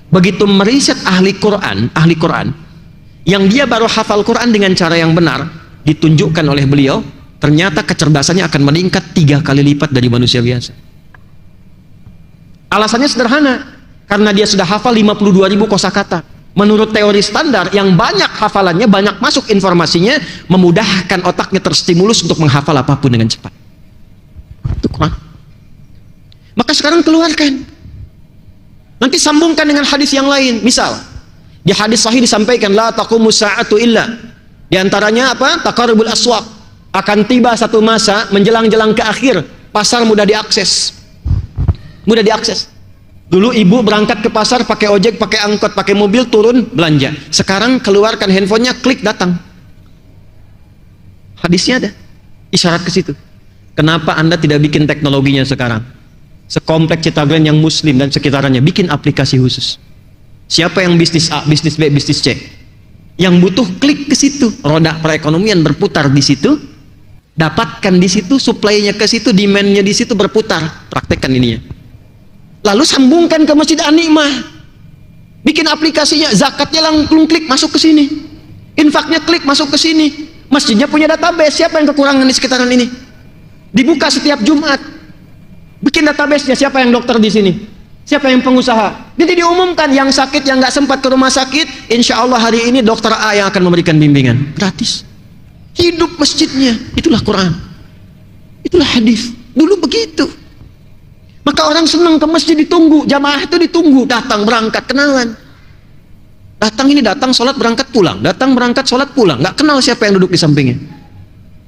Begitu meriset ahli Quran, yang dia baru hafal Quran dengan cara yang benar, ditunjukkan oleh beliau, ternyata kecerdasannya akan meningkat 3 kali lipat dari manusia biasa. Alasannya sederhana, karena dia sudah hafal 52.000 kosakata. Menurut teori standar, yang banyak hafalannya, banyak masuk informasinya, memudahkan otaknya terstimulus untuk menghafal apapun dengan cepat. Itu Quran. Maka sekarang keluarkan. Nanti sambungkan dengan hadis yang lain. Misal, di hadis sahih disampaikan, la taqumu sa'atu illa. Di antaranya apa? Taqarrubul aswaq. Akan tiba satu masa menjelang-jelang ke akhir, pasar mudah diakses. Mudah diakses. Dulu ibu berangkat ke pasar pakai ojek, pakai angkot, pakai mobil, turun belanja. Sekarang keluarkan handphonenya, klik datang. Hadisnya ada. Isyarat ke situ. Kenapa Anda tidak bikin teknologinya sekarang? Sekomplek Citagran yang muslim dan sekitarnya bikin aplikasi khusus. Siapa yang bisnis A, bisnis B, bisnis C, yang butuh klik ke situ, roda perekonomian berputar di situ, dapatkan di situ, supply-nya ke situ, demand-nya di situ berputar. Praktekkan ininya. Lalu sambungkan ke Masjid An-Ni'mah, bikin aplikasinya, zakatnya langsung klik masuk ke sini, infaknya klik masuk ke sini, masjidnya punya database, siapa yang kekurangan di sekitaran ini, dibuka setiap Jumat. Bikin database-nya, siapa yang dokter di sini, siapa yang pengusaha. Jadi diumumkan, yang sakit, yang nggak sempat ke rumah sakit, insya Allah hari ini dokter A yang akan memberikan bimbingan gratis. Hidup masjidnya. Itulah Quran, itulah hadis. Dulu begitu. Maka orang senang ke masjid, ditunggu, jamaah itu ditunggu, datang berangkat kenalan. Datang ini datang sholat berangkat pulang, datang berangkat sholat pulang, nggak kenal siapa yang duduk di sampingnya.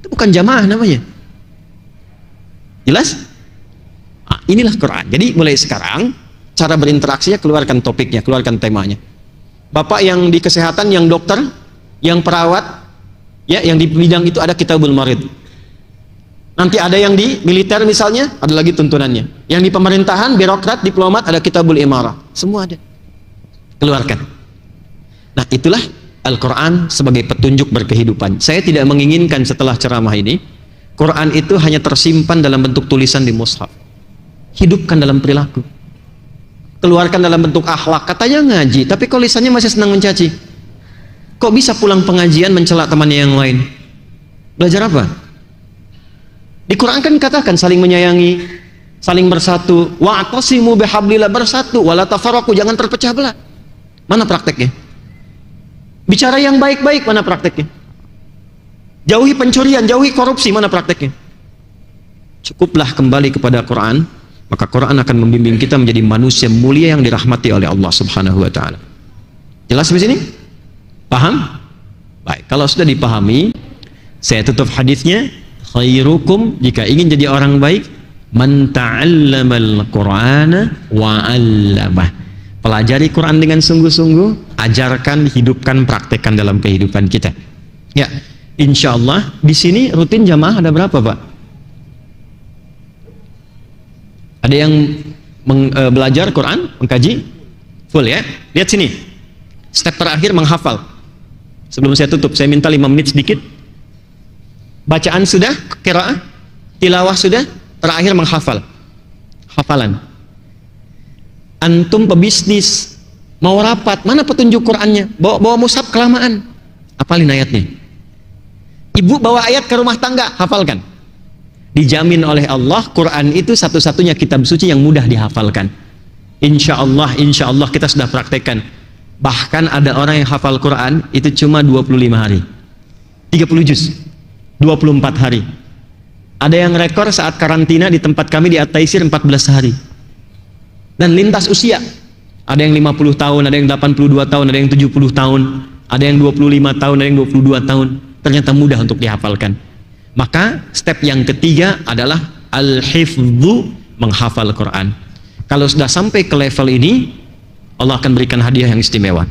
Itu bukan jamaah namanya. Jelas? Inilah Quran. Jadi mulai sekarang cara berinteraksinya, keluarkan topiknya, keluarkan temanya. Bapak yang di kesehatan, yang dokter, yang perawat, ya, yang di bidang itu ada Kitabul Marid. Nanti ada yang di militer misalnya, ada lagi tuntunannya. Yang di pemerintahan, birokrat, diplomat, ada Kitabul Imarah. Semua ada. Keluarkan. Nah, itulah Al-Quran sebagai petunjuk berkehidupan. Saya tidak menginginkan setelah ceramah ini, Quran itu hanya tersimpan dalam bentuk tulisan di mushaf. Hidupkan dalam perilaku, keluarkan dalam bentuk akhlak. Katanya ngaji, tapi kalau lisannya masih senang mencaci. Kok bisa pulang pengajian mencela temannya yang lain? Belajar apa? Di Quran kan katakan saling menyayangi, saling bersatu. Wa'tasimu bihablillah, bersatu, wala tafarraqu, jangan terpecah belah. Mana prakteknya? Bicara yang baik-baik, mana prakteknya? Jauhi pencurian, jauhi korupsi, mana prakteknya? Cukuplah kembali kepada Quran. Maka Quran akan membimbing kita menjadi manusia mulia yang dirahmati oleh Allah Subhanahu wa taala. Jelas di sini? Paham? Baik, kalau sudah dipahami, saya tutup hadisnya, khairukum, jika ingin jadi orang baik, man ta'allamal Qur'ana wa 'allamah. Pelajari Quran dengan sungguh-sungguh, ajarkan, hidupkan, praktekkan dalam kehidupan kita. Ya, insyaallah di sini rutin jamaah ada berapa, Pak? Ada yang belajar Quran, mengkaji full ya. Lihat sini, step terakhir menghafal. Sebelum saya tutup, saya minta 5 menit sedikit. Bacaan sudah, qiraah, tilawah sudah, terakhir menghafal. Hafalan. Antum pebisnis, mau rapat, mana petunjuk Qurannya? Bawa mushaf kelamaan, hafalin ayatnya. Ibu bawa ayat ke rumah tangga, hafalkan. Dijamin oleh Allah, Quran itu satu-satunya kitab suci yang mudah dihafalkan. Insya Allah kita sudah praktekkan. Bahkan ada orang yang hafal Quran itu cuma 25 hari, 30 juz, 24 hari. Ada yang rekor saat karantina di tempat kami di At-Taisir 14 hari. Dan lintas usia, ada yang 50 tahun, ada yang 82 tahun, ada yang 70 tahun, ada yang 25 tahun, ada yang 22 tahun. Ternyata mudah untuk dihafalkan. Maka step yang ketiga adalah al-hifdzu, menghafal Quran. Kalau sudah sampai ke level ini, Allah akan berikan hadiah yang istimewa.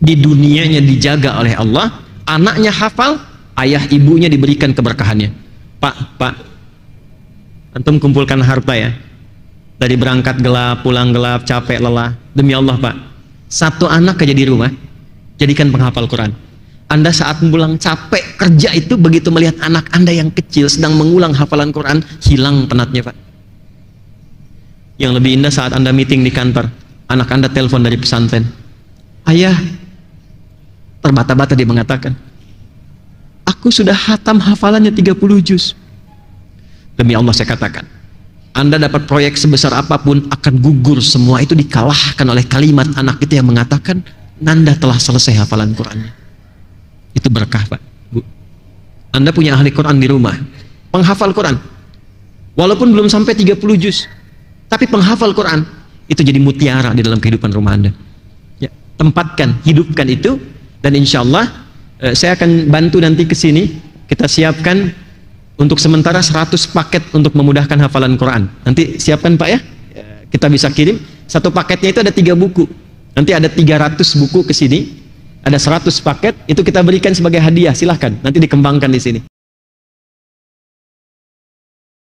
Di dunianya dijaga oleh Allah, anaknya hafal, ayah ibunya diberikan keberkahannya. Pak, antum kumpulkan harta ya. Dari berangkat gelap, pulang gelap, capek, lelah. Demi Allah, Pak, satu anak aja di rumah, jadikan penghafal Quran. Anda saat pulang capek kerja itu, begitu melihat anak Anda yang kecil sedang mengulang hafalan Quran, hilang penatnya, Pak. Yang lebih indah saat Anda meeting di kantor, anak Anda telepon dari pesantren. Ayah, terbata-bata dia mengatakan, aku sudah hatam hafalannya 30 juz. Demi Allah saya katakan, Anda dapat proyek sebesar apapun akan gugur semua itu dikalahkan oleh kalimat anak itu yang mengatakan, Nanda telah selesai hafalan Qurannya. Itu berkah, Pak, Bu. Anda punya ahli Quran di rumah, penghafal Quran, walaupun belum sampai 30 juz, tapi penghafal Quran, itu jadi mutiara di dalam kehidupan rumah Anda. Ya, tempatkan, hidupkan itu, dan insya Allah saya akan bantu nanti ke sini, kita siapkan untuk sementara 100 paket untuk memudahkan hafalan Quran. Nanti siapkan Pak ya, kita bisa kirim. Satu paketnya itu ada 3 buku. Nanti ada 300 buku ke sini, ada 100 paket, itu kita berikan sebagai hadiah, silahkan, nanti dikembangkan di sini.